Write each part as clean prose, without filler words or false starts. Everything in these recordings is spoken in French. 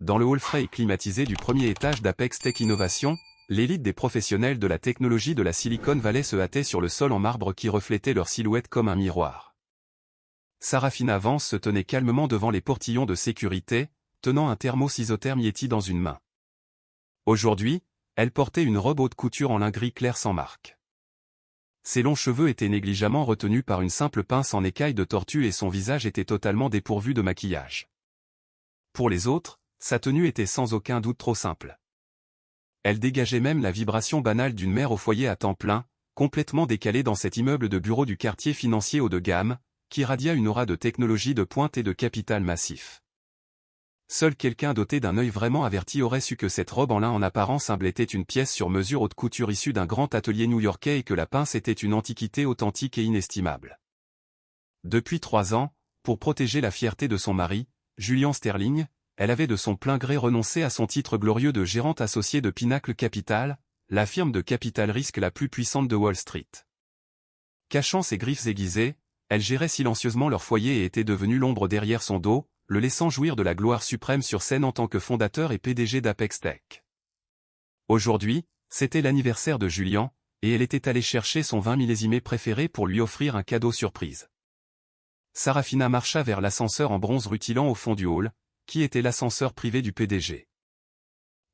Dans le hall frais et climatisé du premier étage d'Apex Tech Innovation, l'élite des professionnels de la technologie de la Silicon Valley se hâtait sur le sol en marbre qui reflétait leur silhouette comme un miroir. Sarafina Vance se tenait calmement devant les portillons de sécurité, tenant un thermos isotherme Yeti dans une main. Aujourd'hui, elle portait une robe haute couture en lin gris clair sans marque. Ses longs cheveux étaient négligemment retenus par une simple pince en écaille de tortue et son visage était totalement dépourvu de maquillage. Pour les autres, sa tenue était sans aucun doute trop simple. Elle dégageait même la vibration banale d'une mère au foyer à temps plein, complètement décalée dans cet immeuble de bureau du quartier financier haut de gamme, qui radia une aura de technologie de pointe et de capital massif. Seul quelqu'un doté d'un œil vraiment averti aurait su que cette robe en lin en apparence humble était une pièce sur mesure haute couture issue d'un grand atelier new-yorkais et que la pince était une antiquité authentique et inestimable. Depuis 3 ans, pour protéger la fierté de son mari, Julian Sterling, elle avait de son plein gré renoncé à son titre glorieux de gérante associée de Pinnacle Capital, la firme de capital risque la plus puissante de Wall Street. Cachant ses griffes aiguisées, elle gérait silencieusement leur foyer et était devenue l'ombre derrière son dos, le laissant jouir de la gloire suprême sur scène en tant que fondateur et PDG d'Apex Tech. Aujourd'hui, c'était l'anniversaire de Julian, et elle était allée chercher son vin millésimé préféré pour lui offrir un cadeau surprise. Sarafina marcha vers l'ascenseur en bronze rutilant au fond du hall, qui était l'ascenseur privé du PDG.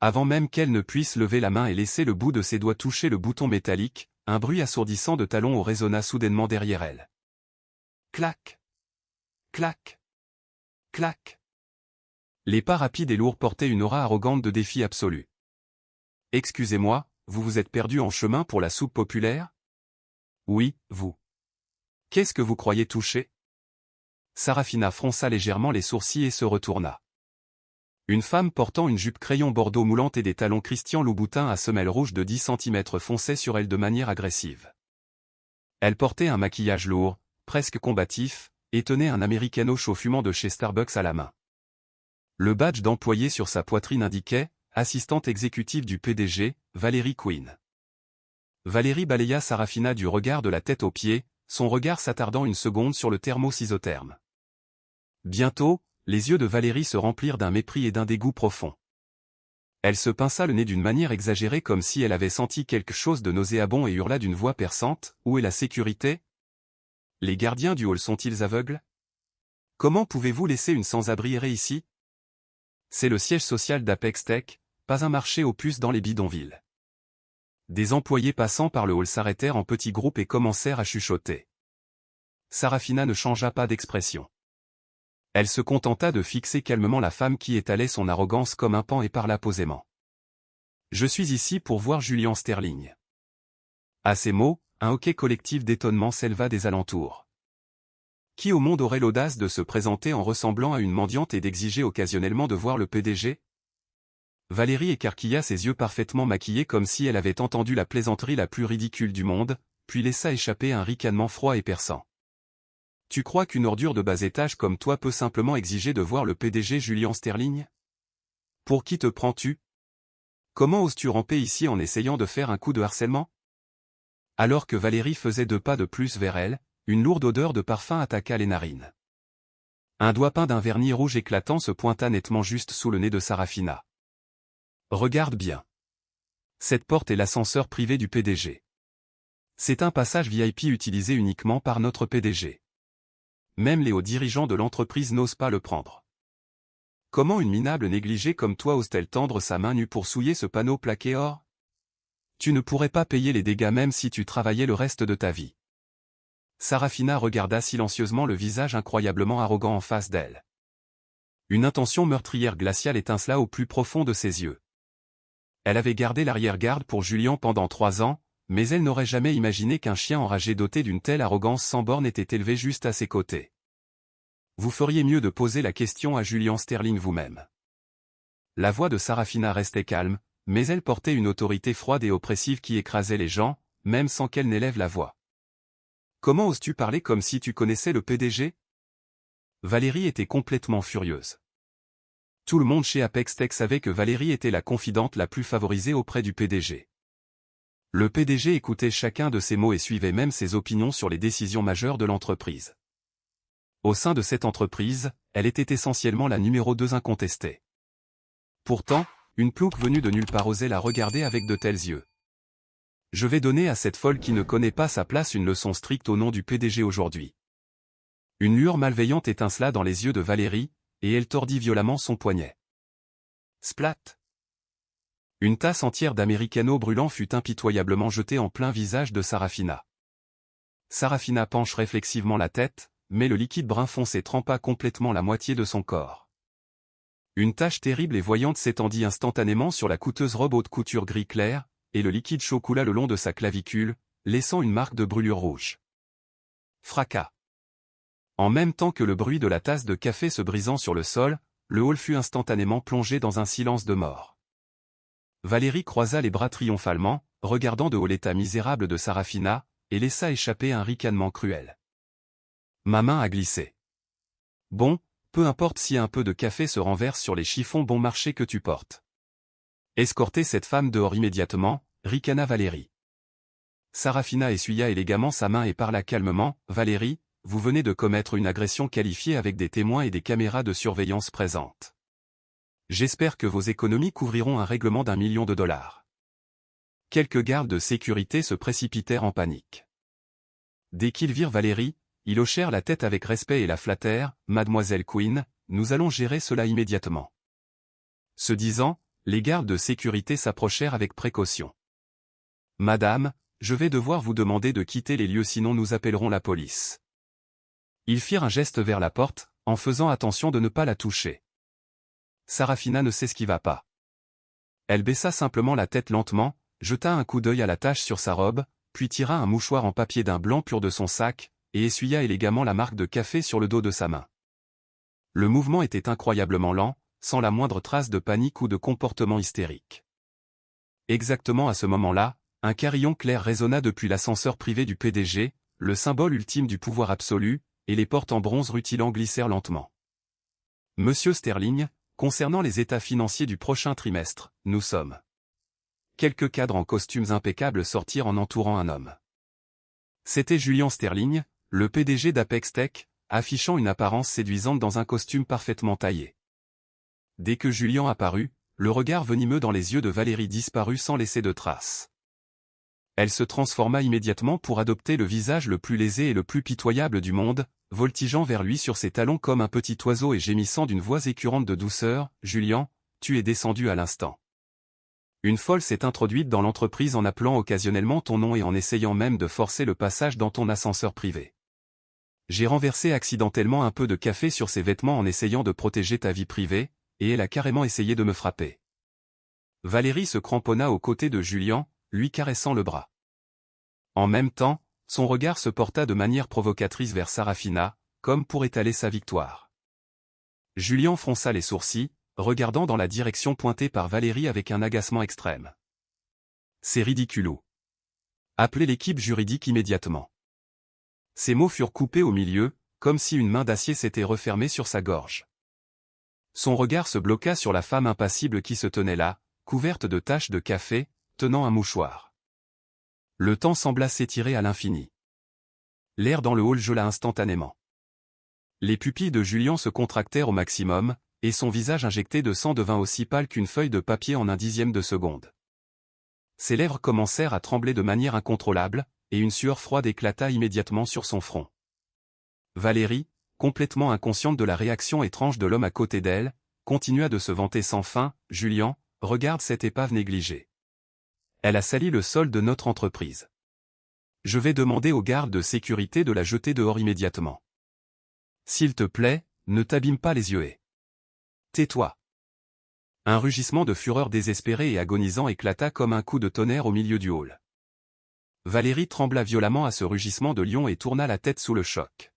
Avant même qu'elle ne puisse lever la main et laisser le bout de ses doigts toucher le bouton métallique, un bruit assourdissant de talons résonna soudainement derrière elle. Clac! Clac! Clac! Les pas rapides et lourds portaient une aura arrogante de défi absolu. « Excusez-moi, vous vous êtes perdu en chemin pour la soupe populaire ? » ?»« Oui, vous. Qu'est-ce que vous croyez toucher ?» Sarafina fronça légèrement les sourcils et se retourna. Une femme portant une jupe crayon bordeaux moulante et des talons Christian Louboutin à semelles rouges de 10 cm fonçait sur elle de manière agressive. Elle portait un maquillage lourd, presque combatif, et tenait un americano chaud fumant de chez Starbucks à la main. Le badge d'employé sur sa poitrine indiquait « Assistante exécutive du PDG, Valérie Quinn ». Valérie balaya Sarafina du regard de la tête aux pieds, son regard s'attardant une seconde sur le thermos isotherme. Bientôt, les yeux de Valérie se remplirent d'un mépris et d'un dégoût profond. Elle se pinça le nez d'une manière exagérée comme si elle avait senti quelque chose de nauséabond et hurla d'une voix perçante « Où est la sécurité ? Les gardiens du hall sont-ils aveugles ? Comment pouvez-vous laisser une sans-abri errer ici ? C'est le siège social d'Apex Tech, pas un marché aux puces dans les bidonvilles. » Des employés passant par le hall s'arrêtèrent en petits groupes et commencèrent à chuchoter. Sarafina ne changea pas d'expression. Elle se contenta de fixer calmement la femme qui étalait son arrogance comme un paon et parla posément. « Je suis ici pour voir Julian Sterling. » À ces mots, un hoquet collectif d'étonnement s'éleva des alentours. Qui au monde aurait l'audace de se présenter en ressemblant à une mendiante et d'exiger occasionnellement de voir le PDG ? Valérie écarquilla ses yeux parfaitement maquillés comme si elle avait entendu la plaisanterie la plus ridicule du monde, puis laissa échapper un ricanement froid et perçant. « Tu crois qu'une ordure de bas étage comme toi peut simplement exiger de voir le PDG Julian Sterling ? Pour qui te prends-tu ? Comment oses-tu ramper ici en essayant de faire un coup de harcèlement ?» Alors que Valérie faisait 2 pas de plus vers elle, une lourde odeur de parfum attaqua les narines. Un doigt peint d'un vernis rouge éclatant se pointa nettement juste sous le nez de Sarafina. « Regarde bien. Cette porte est l'ascenseur privé du PDG. C'est un passage VIP utilisé uniquement par notre PDG. Même les hauts dirigeants de l'entreprise n'osent pas le prendre. Comment une minable négligée comme toi ose-t-elle tendre sa main nue pour souiller ce panneau plaqué or ? Tu ne pourrais pas payer les dégâts même si tu travaillais le reste de ta vie. » Sarafina regarda silencieusement le visage incroyablement arrogant en face d'elle. Une intention meurtrière glaciale étincela au plus profond de ses yeux. Elle avait gardé l'arrière-garde pour Julian pendant 3 ans, mais elle n'aurait jamais imaginé qu'un chien enragé doté d'une telle arrogance sans borne était élevé juste à ses côtés. Vous feriez mieux de poser la question à Julian Sterling vous-même. La voix de Sarafina restait calme, mais elle portait une autorité froide et oppressive qui écrasait les gens, même sans qu'elle n'élève la voix. Comment oses-tu parler comme si tu connaissais le PDG ? Valérie était complètement furieuse. Tout le monde chez Apex Tech savait que Valérie était la confidente la plus favorisée auprès du PDG. Le PDG écoutait chacun de ses mots et suivait même ses opinions sur les décisions majeures de l'entreprise. Au sein de cette entreprise, elle était essentiellement la numéro 2 incontestée. Pourtant, une plouc venue de nulle part osait la regarder avec de tels yeux. Je vais donner à cette folle qui ne connaît pas sa place une leçon stricte au nom du PDG aujourd'hui. Une lueur malveillante étincela dans les yeux de Valérie, et elle tordit violemment son poignet. Splat! Une tasse entière d'américano brûlant fut impitoyablement jetée en plein visage de Sarafina. Sarafina penche réflexivement la tête, mais le liquide brun foncé trempa complètement la moitié de son corps. Une tache terrible et voyante s'étendit instantanément sur la coûteuse robe haute couture gris clair, et le liquide chaud coula le long de sa clavicule, laissant une marque de brûlure rouge. Fracas. En même temps que le bruit de la tasse de café se brisant sur le sol, le hall fut instantanément plongé dans un silence de mort. Valérie croisa les bras triomphalement, regardant de haut l'état misérable de Sarafina, et laissa échapper un ricanement cruel. Ma main a glissé. Bon, peu importe si un peu de café se renverse sur les chiffons bon marché que tu portes. Escortez cette femme dehors immédiatement, ricana Valérie. Sarafina essuya élégamment sa main et parla calmement, Valérie, vous venez de commettre une agression qualifiée avec des témoins et des caméras de surveillance présentes. J'espère que vos économies couvriront un règlement d'1 million de dollars. Quelques gardes de sécurité se précipitèrent en panique. Dès qu'ils virent Valérie, ils hochèrent la tête avec respect et la flattèrent, Mademoiselle Queen, nous allons gérer cela immédiatement. Ce disant, les gardes de sécurité s'approchèrent avec précaution. Madame, je vais devoir vous demander de quitter les lieux sinon nous appellerons la police. Ils firent un geste vers la porte, en faisant attention de ne pas la toucher. Sarafina ne s'esquiva pas. Elle baissa simplement la tête lentement, jeta un coup d'œil à la tache sur sa robe, puis tira un mouchoir en papier d'un blanc pur de son sac, et essuya élégamment la marque de café sur le dos de sa main. Le mouvement était incroyablement lent, sans la moindre trace de panique ou de comportement hystérique. Exactement à ce moment-là, un carillon clair résonna depuis l'ascenseur privé du PDG, le symbole ultime du pouvoir absolu, et les portes en bronze rutilant glissèrent lentement. Monsieur Sterling, concernant les états financiers du prochain trimestre, nous sommes. Quelques cadres en costumes impeccables sortirent en entourant un homme. C'était Julian Sterling, le PDG d'Apex Tech, affichant une apparence séduisante dans un costume parfaitement taillé. Dès que Julian apparut, le regard venimeux dans les yeux de Valérie disparut sans laisser de traces. Elle se transforma immédiatement pour adopter le visage le plus lésé et le plus pitoyable du monde, voltigeant vers lui sur ses talons comme un petit oiseau et gémissant d'une voix écœurante de douceur, « Julian, tu es descendu à l'instant. Une folle s'est introduite dans l'entreprise en appelant occasionnellement ton nom et en essayant même de forcer le passage dans ton ascenseur privé. J'ai renversé accidentellement un peu de café sur ses vêtements en essayant de protéger ta vie privée, et elle a carrément essayé de me frapper. » Valérie se cramponna aux côtés de Julian, lui caressant le bras. En même temps, son regard se porta de manière provocatrice vers Sarafina, comme pour étaler sa victoire. Julian fronça les sourcils, regardant dans la direction pointée par Valérie avec un agacement extrême. C'est ridiculeux. Appelez l'équipe juridique immédiatement. Ces mots furent coupés au milieu, comme si une main d'acier s'était refermée sur sa gorge. Son regard se bloqua sur la femme impassible qui se tenait là, couverte de taches de café, tenant un mouchoir. Le temps sembla s'étirer à l'infini. L'air dans le hall gela instantanément. Les pupilles de Julian se contractèrent au maximum, et son visage injecté de sang devint aussi pâle qu'une feuille de papier en un dixième de seconde. Ses lèvres commencèrent à trembler de manière incontrôlable, et une sueur froide éclata immédiatement sur son front. Valérie, complètement inconsciente de la réaction étrange de l'homme à côté d'elle, continua de se vanter sans fin, « Julian, regarde cette épave négligée. Elle a sali le sol de notre entreprise. Je vais demander aux gardes de sécurité de la jeter dehors immédiatement. S'il te plaît, ne t'abîme pas les yeux. Tais-toi. » Un rugissement de fureur désespéré et agonisant éclata comme un coup de tonnerre au milieu du hall. Valérie trembla violemment à ce rugissement de lion et tourna la tête sous le choc.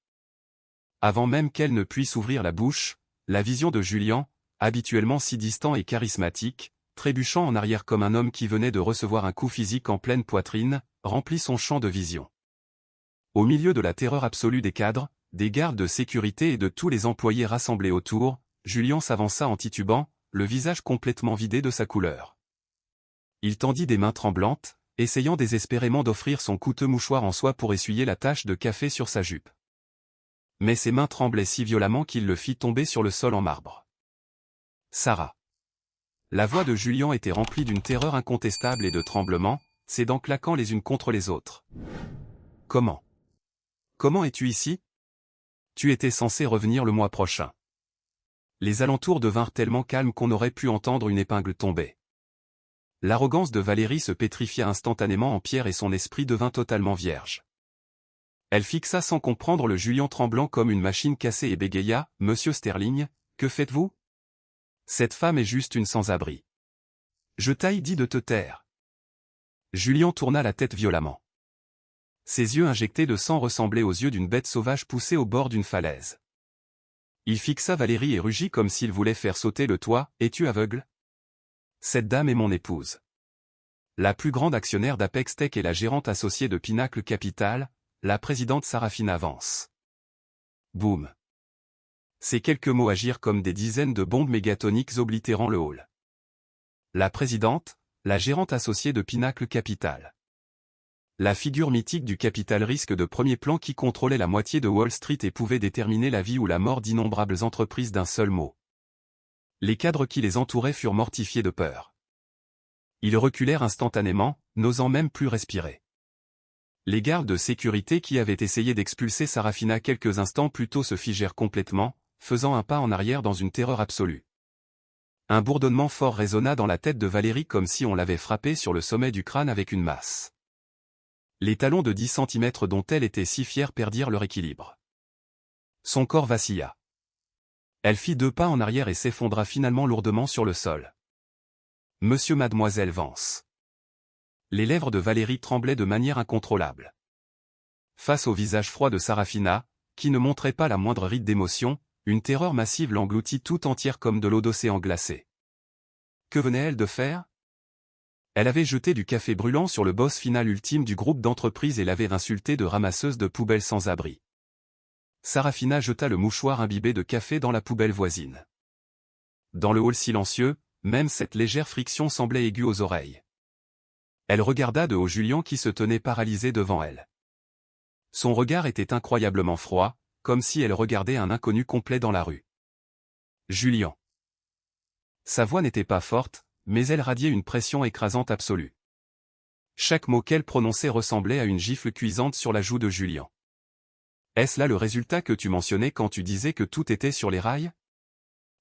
Avant même qu'elle ne puisse ouvrir la bouche, la vision de Julian, habituellement si distant et charismatique, trébuchant en arrière comme un homme qui venait de recevoir un coup physique en pleine poitrine, remplit son champ de vision. Au milieu de la terreur absolue des cadres, des gardes de sécurité et de tous les employés rassemblés autour, Julian s'avança en titubant, le visage complètement vidé de sa couleur. Il tendit des mains tremblantes, essayant désespérément d'offrir son coûteux mouchoir en soie pour essuyer la tache de café sur sa jupe. Mais ses mains tremblaient si violemment qu'il le fit tomber sur le sol en marbre. Sarah. La voix de Julien était remplie d'une terreur incontestable et de tremblements, ses dents claquant les unes contre les autres. Comment? Comment es-tu ici? Tu étais censé revenir le mois prochain. Les alentours devinrent tellement calmes qu'on aurait pu entendre une épingle tomber. L'arrogance de Valérie se pétrifia instantanément en pierre et son esprit devint totalement vierge. Elle fixa sans comprendre le Julien tremblant comme une machine cassée et bégaya, « Monsieur Sterling, que faites-vous? Cette femme est juste une sans-abri. Je t'ai dit de te taire. » Julien tourna la tête violemment. Ses yeux injectés de sang ressemblaient aux yeux d'une bête sauvage poussée au bord d'une falaise. Il fixa Valérie et rugit comme s'il voulait faire sauter le toit. « Es-tu aveugle? Cette dame est mon épouse. La plus grande actionnaire d'Apex Tech et la gérante associée de Pinnacle Capital, la présidente Sarafina Vance. » Boum. Ces quelques mots agirent comme des dizaines de bombes mégatoniques oblitérant le hall. La présidente, la gérante associée de Pinnacle Capital. La figure mythique du capital risque de premier plan qui contrôlait la moitié de Wall Street et pouvait déterminer la vie ou la mort d'innombrables entreprises d'un seul mot. Les cadres qui les entouraient furent mortifiés de peur. Ils reculèrent instantanément, n'osant même plus respirer. Les gardes de sécurité qui avaient essayé d'expulser Sarafina quelques instants plus tôt se figèrent complètement, faisant un pas en arrière dans une terreur absolue. Un bourdonnement fort résonna dans la tête de Valérie comme si on l'avait frappée sur le sommet du crâne avec une masse. Les talons de 10 cm dont elle était si fière perdirent leur équilibre. Son corps vacilla. Elle fit 2 pas en arrière et s'effondra finalement lourdement sur le sol. « Monsieur Mademoiselle Vance. » Les lèvres de Valérie tremblaient de manière incontrôlable. Face au visage froid de Sarafina, qui ne montrait pas la moindre ride d'émotion, une terreur massive l'engloutit tout entière comme de l'eau d'océan glacée. Que venait-elle de faire? Elle avait jeté du café brûlant sur le boss final ultime du groupe d'entreprise et l'avait insulté de ramasseuse de poubelles sans abri. Sarafina jeta le mouchoir imbibé de café dans la poubelle voisine. Dans le hall silencieux, même cette légère friction semblait aiguë aux oreilles. Elle regarda de haut Julien qui se tenait paralysé devant elle. Son regard était incroyablement froid, comme si elle regardait un inconnu complet dans la rue. Julien. Sa voix n'était pas forte, mais elle radiait une pression écrasante absolue. Chaque mot qu'elle prononçait ressemblait à une gifle cuisante sur la joue de Julien. Est-ce là le résultat que tu mentionnais quand tu disais que tout était sur les rails?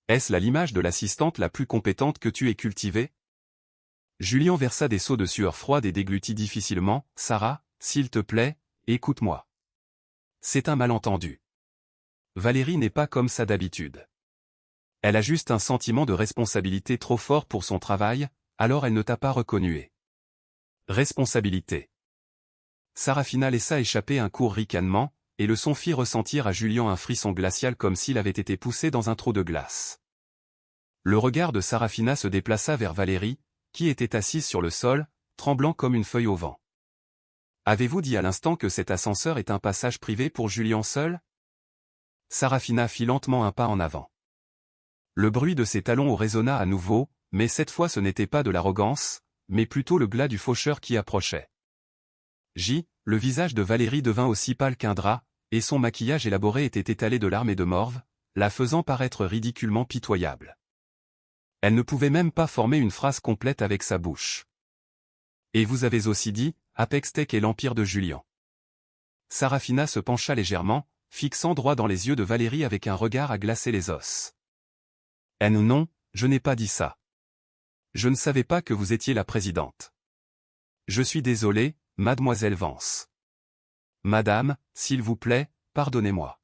Est-ce là l'image de l'assistante la plus compétente que tu aies cultivée? Julien versa des seaux de sueur froide et déglutit difficilement. « Sarah, s'il te plaît, écoute-moi. C'est un malentendu. Valérie n'est pas comme ça d'habitude. Elle a juste un sentiment de responsabilité trop fort pour son travail, alors elle ne t'a pas reconnu. Responsabilité. » Sarafina laissa échapper un court ricanement, et le son fit ressentir à Julien un frisson glacial comme s'il avait été poussé dans un trou de glace. Le regard de Sarafina se déplaça vers Valérie, qui était assise sur le sol, tremblant comme une feuille au vent. « Avez-vous dit à l'instant que cet ascenseur est un passage privé pour Julien seul? » Sarafina fit lentement un pas en avant. Le bruit de ses talons résonna à nouveau, mais cette fois ce n'était pas de l'arrogance, mais plutôt le glas du faucheur qui approchait. Le visage de Valérie devint aussi pâle qu'un drap, et son maquillage élaboré était étalé de larmes et de morve, la faisant paraître ridiculement pitoyable. Elle ne pouvait même pas former une phrase complète avec sa bouche. « Et vous avez aussi dit, Apex Tech et l'empire de Julien. » Sarafina se pencha légèrement, fixant droit dans les yeux de Valérie avec un regard à glacer les os. « Non, je n'ai pas dit ça. Je ne savais pas que vous étiez la présidente. Je suis désolé, mademoiselle Vance. Madame, s'il vous plaît, pardonnez-moi.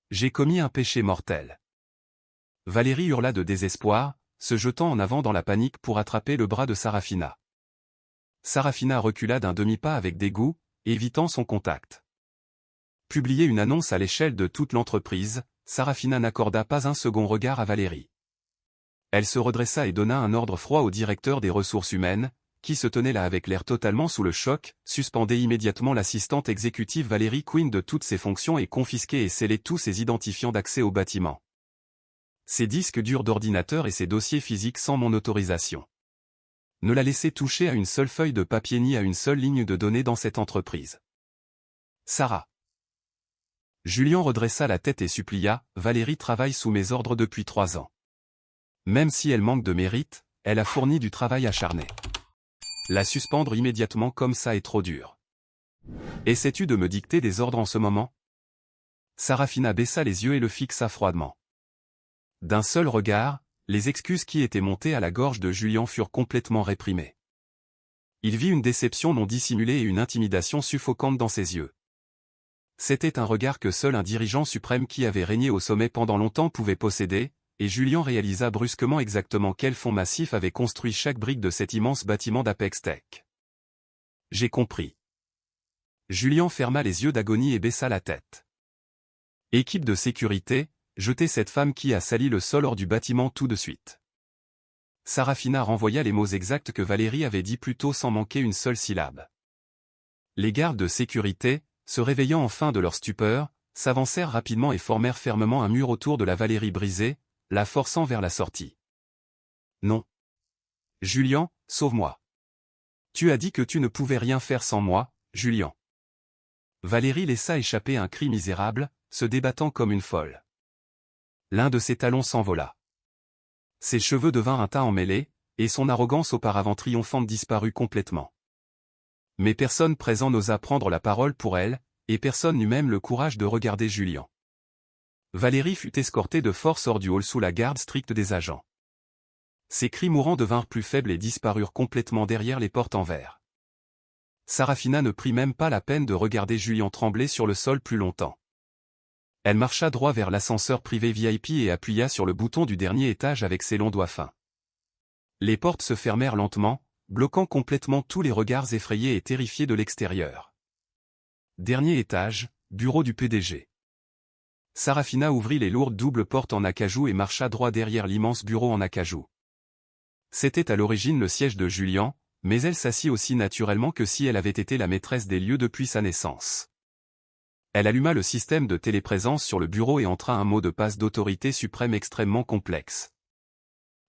J'ai commis un péché mortel. » Valérie hurla de désespoir, se jetant en avant dans la panique pour attraper le bras de Sarafina. Sarafina recula d'un demi-pas avec dégoût, évitant son contact. Publier une annonce à l'échelle de toute l'entreprise, Sarafina n'accorda pas un second regard à Valérie. Elle se redressa et donna un ordre froid au directeur des ressources humaines, qui se tenait là avec l'air totalement sous le choc, suspendez immédiatement l'assistante exécutive Valérie Quinn de toutes ses fonctions et confisquez et scellez tous ses identifiants d'accès au bâtiment. Ses disques durs d'ordinateur et ses dossiers physiques sans mon autorisation. Ne la laissez toucher à une seule feuille de papier ni à une seule ligne de données dans cette entreprise. Sarah. Julien redressa la tête et supplia, Valérie travaille sous mes ordres depuis 3 ans. Même si elle manque de mérite, elle a fourni du travail acharné. La suspendre immédiatement comme ça est trop dur. Essaies-tu de me dicter des ordres en ce moment? Sarafina baissa les yeux et le fixa froidement. D'un seul regard, les excuses qui étaient montées à la gorge de Julien furent complètement réprimées. Il vit une déception non dissimulée et une intimidation suffocante dans ses yeux. C'était un regard que seul un dirigeant suprême qui avait régné au sommet pendant longtemps pouvait posséder, et Julien réalisa brusquement exactement quel fond massif avait construit chaque brique de cet immense bâtiment d'Apex Tech. J'ai compris. Julien ferma les yeux d'agonie et baissa la tête. Équipe de sécurité, jetez cette femme qui a sali le sol hors du bâtiment tout de suite. Sarafina renvoya les mots exacts que Valérie avait dit plus tôt sans manquer une seule syllabe. Les gardes de sécurité, se réveillant enfin de leur stupeur, s'avancèrent rapidement et formèrent fermement un mur autour de la Valérie brisée, la forçant vers la sortie. Non. Julien, sauve-moi. Tu as dit que tu ne pouvais rien faire sans moi, Julien. Valérie laissa échapper un cri misérable, se débattant comme une folle. L'un de ses talons s'envola. Ses cheveux devinrent un tas emmêlé, et son arrogance auparavant triomphante disparut complètement. Mais personne présent n'osa prendre la parole pour elle, et personne n'eut même le courage de regarder Julien. Valérie fut escortée de force hors du hall sous la garde stricte des agents. Ses cris mourants devinrent plus faibles et disparurent complètement derrière les portes en verre. Sarafina ne prit même pas la peine de regarder Julien trembler sur le sol plus longtemps. Elle marcha droit vers l'ascenseur privé VIP et appuya sur le bouton du dernier étage avec ses longs doigts fins. Les portes se fermèrent lentement, bloquant complètement tous les regards effrayés et terrifiés de l'extérieur. Dernier étage, bureau du PDG. Sarafina ouvrit les lourdes doubles portes en acajou et marcha droit derrière l'immense bureau en acajou. C'était à l'origine le siège de Julien, mais elle s'assit aussi naturellement que si elle avait été la maîtresse des lieux depuis sa naissance. Elle alluma le système de téléprésence sur le bureau et entra un mot de passe d'autorité suprême extrêmement complexe.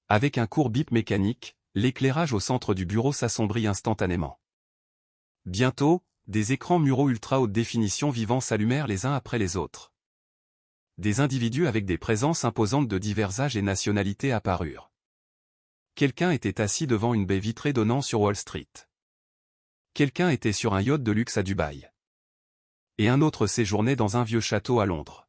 Avec un court bip mécanique, l'éclairage au centre du bureau s'assombrit instantanément. Bientôt, des écrans muraux ultra haute définition vivants s'allumèrent les uns après les autres. Des individus avec des présences imposantes de divers âges et nationalités apparurent. Quelqu'un était assis devant une baie vitrée donnant sur Wall Street. Quelqu'un était sur un yacht de luxe à Dubaï. Et un autre séjournait dans un vieux château à Londres.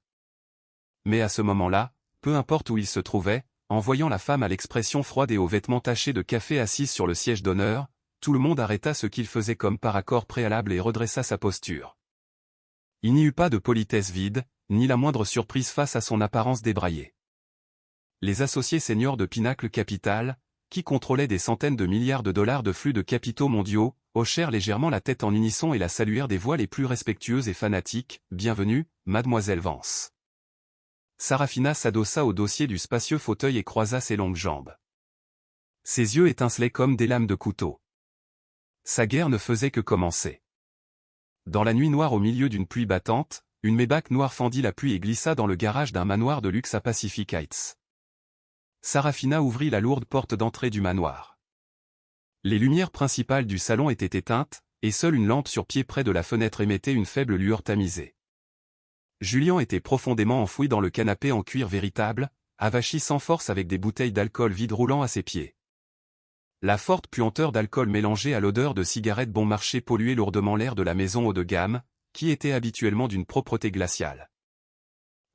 Mais à ce moment-là, peu importe où il se trouvait, en voyant la femme à l'expression froide et aux vêtements tachés de café assise sur le siège d'honneur, tout le monde arrêta ce qu'il faisait comme par accord préalable et redressa sa posture. Il n'y eut pas de politesse vide, ni la moindre surprise face à son apparence débraillée. Les associés seniors de Pinnacle Capital, qui contrôlaient des centaines de milliards de dollars de flux de capitaux mondiaux, hochèrent légèrement la tête en unisson et la saluèrent des voix les plus respectueuses et fanatiques. « Bienvenue, mademoiselle Vance. » Sarafina s'adossa au dossier du spacieux fauteuil et croisa ses longues jambes. Ses yeux étincelaient comme des lames de couteau. Sa guerre ne faisait que commencer. Dans la nuit noire au milieu d'une pluie battante, une Maybach noire fendit la pluie et glissa dans le garage d'un manoir de luxe à Pacific Heights. Sarafina ouvrit la lourde porte d'entrée du manoir. Les lumières principales du salon étaient éteintes, et seule une lampe sur pied près de la fenêtre émettait une faible lueur tamisée. Julien était profondément enfoui dans le canapé en cuir véritable, avachi sans force avec des bouteilles d'alcool vides roulant à ses pieds. La forte puanteur d'alcool mélangée à l'odeur de cigarettes bon marché polluait lourdement l'air de la maison haut de gamme, qui était habituellement d'une propreté glaciale.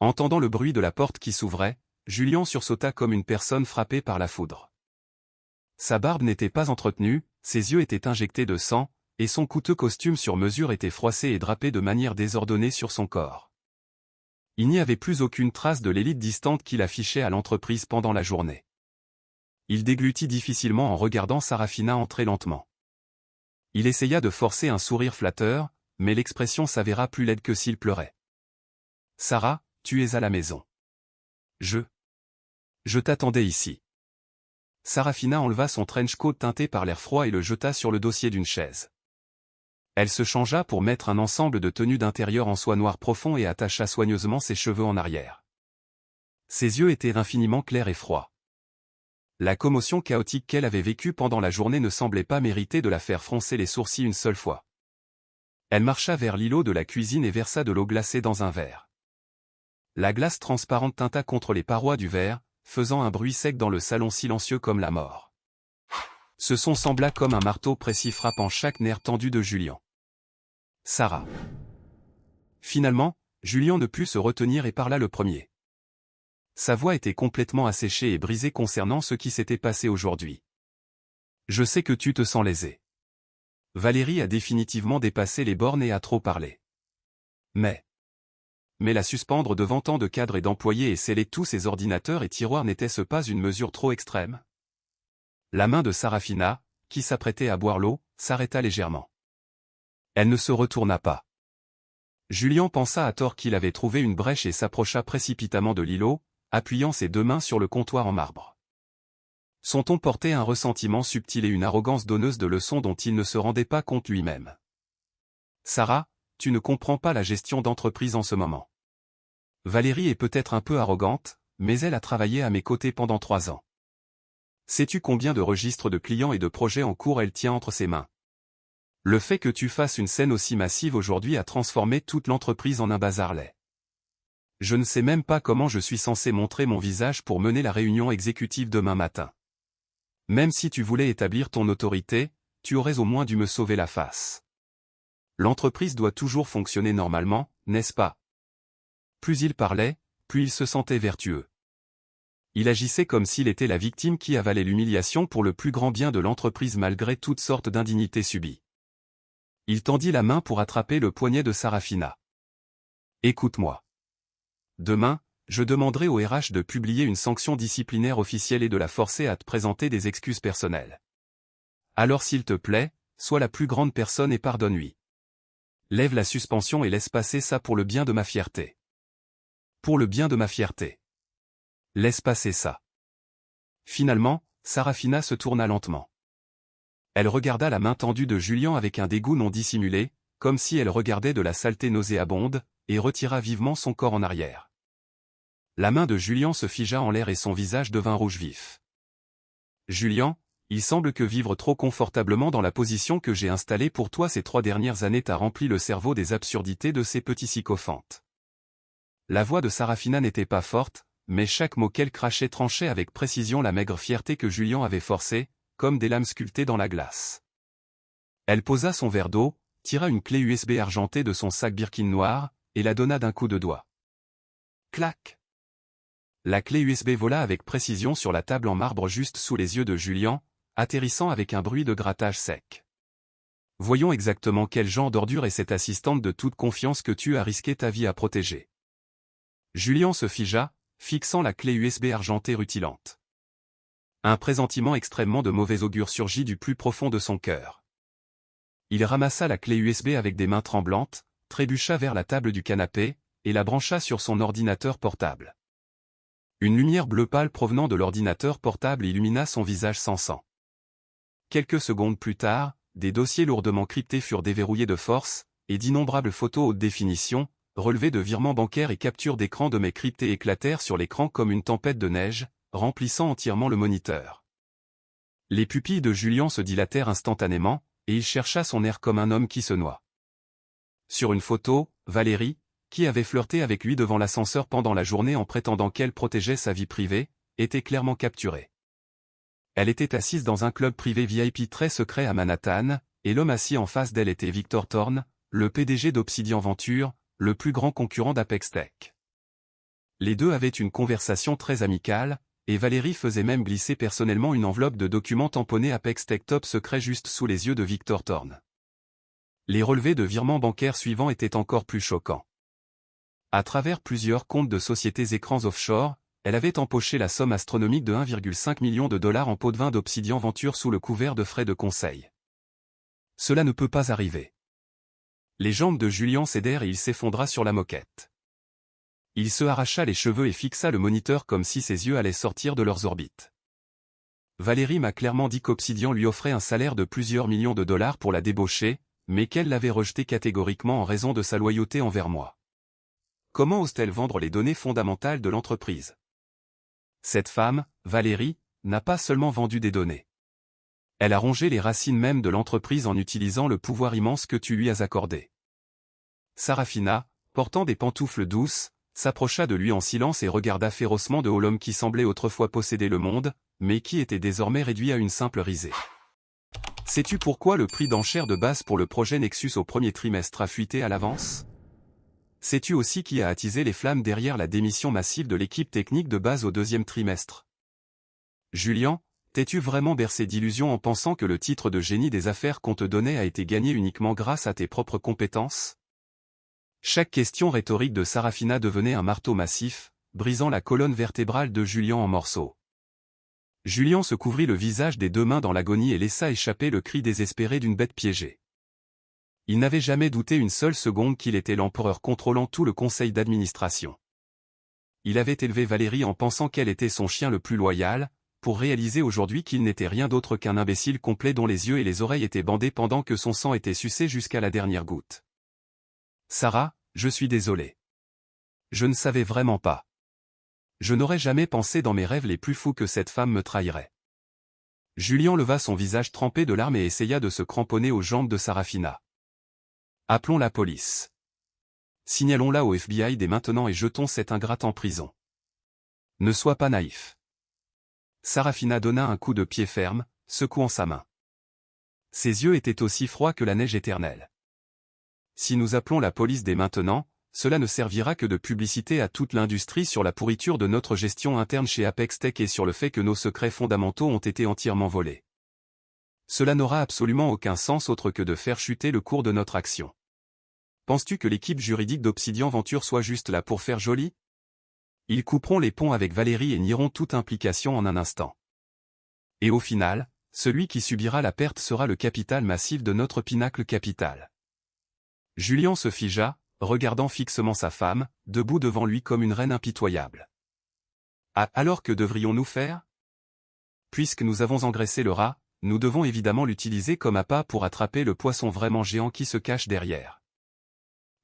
Entendant le bruit de la porte qui s'ouvrait, Julien sursauta comme une personne frappée par la foudre. Sa barbe n'était pas entretenue, ses yeux étaient injectés de sang, et son coûteux costume sur mesure était froissé et drapé de manière désordonnée sur son corps. Il n'y avait plus aucune trace de l'élite distante qu'il affichait à l'entreprise pendant la journée. Il déglutit difficilement en regardant Sarafina entrer lentement. Il essaya de forcer un sourire flatteur, mais l'expression s'avéra plus laide que s'il pleurait. « Sarah, tu es à la maison. Je t'attendais ici. » Sarafina enleva son trench coat teinté par l'air froid et le jeta sur le dossier d'une chaise. Elle se changea pour mettre un ensemble de tenues d'intérieur en soie noire profond et attacha soigneusement ses cheveux en arrière. Ses yeux étaient infiniment clairs et froids. La commotion chaotique qu'elle avait vécue pendant la journée ne semblait pas mériter de la faire froncer les sourcils une seule fois. Elle marcha vers l'îlot de la cuisine et versa de l'eau glacée dans un verre. La glace transparente tinta contre les parois du verre, faisant un bruit sec dans le salon silencieux comme la mort. Ce son sembla comme un marteau précis frappant chaque nerf tendu de Julien. Sarah. Finalement, Julien ne put se retenir et parla le premier. Sa voix était complètement asséchée et brisée concernant ce qui s'était passé aujourd'hui. Je sais que tu te sens lésé. Valérie a définitivement dépassé les bornes et a trop parlé. Mais la suspendre devant tant de cadres et d'employés et sceller tous ses ordinateurs et tiroirs n'était-ce pas une mesure trop extrême? La main de Sarafina, qui s'apprêtait à boire l'eau, s'arrêta légèrement. Elle ne se retourna pas. Julien pensa à tort qu'il avait trouvé une brèche et s'approcha précipitamment de l'îlot, appuyant ses deux mains sur le comptoir en marbre. Son ton portait un ressentiment subtil et une arrogance donneuse de leçons dont il ne se rendait pas compte lui-même. Sarah, tu ne comprends pas la gestion d'entreprise en ce moment. Valérie est peut-être un peu arrogante, mais elle a travaillé à mes côtés pendant 3 ans. Sais-tu combien de registres de clients et de projets en cours elle tient entre ses mains? Le fait que tu fasses une scène aussi massive aujourd'hui a transformé toute l'entreprise en un bazar laid. Je ne sais même pas comment je suis censé montrer mon visage pour mener la réunion exécutive demain matin. Même si tu voulais établir ton autorité, tu aurais au moins dû me sauver la face. L'entreprise doit toujours fonctionner normalement, n'est-ce pas? Plus il parlait, plus il se sentait vertueux. Il agissait comme s'il était la victime qui avalait l'humiliation pour le plus grand bien de l'entreprise malgré toutes sortes d'indignités subies. Il tendit la main pour attraper le poignet de Sarafina. Écoute-moi. Demain, je demanderai au RH de publier une sanction disciplinaire officielle et de la forcer à te présenter des excuses personnelles. Alors s'il te plaît, sois la plus grande personne et pardonne-lui. Lève la suspension et laisse passer ça pour le bien de ma fierté. Pour le bien de ma fierté. Laisse passer ça. Finalement, Sarafina se tourna lentement. Elle regarda la main tendue de Julien avec un dégoût non dissimulé, comme si elle regardait de la saleté nauséabonde, et retira vivement son corps en arrière. La main de Julien se figea en l'air et son visage devint rouge vif. Julien, il semble que vivre trop confortablement dans la position que j'ai installée pour toi ces 3 dernières années t'a rempli le cerveau des absurdités de ces petits sycophantes. La voix de Sarafina n'était pas forte, mais chaque mot qu'elle crachait tranchait avec précision la maigre fierté que Julien avait forcée, comme des lames sculptées dans la glace. Elle posa son verre d'eau, tira une clé USB argentée de son sac Birkin noir, et la donna d'un coup de doigt. Clac! La clé USB vola avec précision sur la table en marbre juste sous les yeux de Julien, atterrissant avec un bruit de grattage sec. Voyons exactement quel genre d'ordure est cette assistante de toute confiance que tu as risqué ta vie à protéger. Julien se figea, fixant la clé USB argentée rutilante. Un pressentiment extrêmement de mauvais augure surgit du plus profond de son cœur. Il ramassa la clé USB avec des mains tremblantes, trébucha vers la table du canapé, et la brancha sur son ordinateur portable. Une lumière bleue pâle provenant de l'ordinateur portable illumina son visage sans sang. Quelques secondes plus tard, des dossiers lourdement cryptés furent déverrouillés de force, et d'innombrables photos haute définition, relevées de virements bancaires et captures d'écran de mes cryptés éclatèrent sur l'écran comme une tempête de neige, remplissant entièrement le moniteur. Les pupilles de Julien se dilatèrent instantanément, et il chercha son air comme un homme qui se noie. Sur une photo, Valérie, qui avait flirté avec lui devant l'ascenseur pendant la journée en prétendant qu'elle protégeait sa vie privée, était clairement capturée. Elle était assise dans un club privé VIP très secret à Manhattan, et l'homme assis en face d'elle était Victor Thorne, le PDG d'Obsidian Venture, le plus grand concurrent d'Apex Tech. Les deux avaient une conversation très amicale, et Valérie faisait même glisser personnellement une enveloppe de documents tamponnés Apex Tech Top secret juste sous les yeux de Victor Thorne. Les relevés de virements bancaires suivants étaient encore plus choquants. À travers plusieurs comptes de sociétés écrans offshore, elle avait empoché la somme astronomique de 1,5 million de dollars en pot de vin d'Obsidian Venture sous le couvert de frais de conseil. Cela ne peut pas arriver. Les jambes de Julien cédèrent et il s'effondra sur la moquette. Il se arracha les cheveux et fixa le moniteur comme si ses yeux allaient sortir de leurs orbites. Valérie m'a clairement dit qu'Obsidian lui offrait un salaire de plusieurs millions de dollars pour la débaucher, mais qu'elle l'avait rejeté catégoriquement en raison de sa loyauté envers moi. Comment ose-t-elle vendre les données fondamentales de l'entreprise? Cette femme, Valérie, n'a pas seulement vendu des données. Elle a rongé les racines même de l'entreprise en utilisant le pouvoir immense que tu lui as accordé. Sarafina, portant des pantoufles douces, s'approcha de lui en silence et regarda férocement de haut l'homme qui semblait autrefois posséder le monde, mais qui était désormais réduit à une simple risée. Sais-tu pourquoi le prix d'enchère de base pour le projet Nexus au premier trimestre a fuité à l'avance? Sais-tu aussi qui a attisé les flammes derrière la démission massive de l'équipe technique de base au deuxième trimestre? Julien, t'es-tu vraiment bercé d'illusions en pensant que le titre de génie des affaires qu'on te donnait a été gagné uniquement grâce à tes propres compétences? Chaque question rhétorique de Sarafina devenait un marteau massif, brisant la colonne vertébrale de Julien en morceaux. Julien se couvrit le visage des deux mains dans l'agonie et laissa échapper le cri désespéré d'une bête piégée. Il n'avait jamais douté une seule seconde qu'il était l'empereur contrôlant tout le conseil d'administration. Il avait élevé Valérie en pensant qu'elle était son chien le plus loyal, pour réaliser aujourd'hui qu'il n'était rien d'autre qu'un imbécile complet dont les yeux et les oreilles étaient bandés pendant que son sang était sucé jusqu'à la dernière goutte. Sarah, je suis désolé. Je ne savais vraiment pas. Je n'aurais jamais pensé dans mes rêves les plus fous que cette femme me trahirait. Julien leva son visage trempé de larmes et essaya de se cramponner aux jambes de Sarafina. Appelons la police. Signalons-la au FBI dès maintenant et jetons cette ingrate en prison. Ne sois pas naïf. Sarafina donna un coup de pied ferme, secouant sa main. Ses yeux étaient aussi froids que la neige éternelle. Si nous appelons la police dès maintenant, cela ne servira que de publicité à toute l'industrie sur la pourriture de notre gestion interne chez Apex Tech et sur le fait que nos secrets fondamentaux ont été entièrement volés. Cela n'aura absolument aucun sens autre que de faire chuter le cours de notre action. Penses-tu que l'équipe juridique d'Obsidian Venture soit juste là pour faire joli? Ils couperont les ponts avec Valérie et nieront toute implication en un instant. Et au final, celui qui subira la perte sera le capital massif de notre pinacle capital. Julien se figea, regardant fixement sa femme, debout devant lui comme une reine impitoyable. Ah, alors que devrions-nous faire? Puisque nous avons engraissé le rat, nous devons évidemment l'utiliser comme appât pour attraper le poisson vraiment géant qui se cache derrière.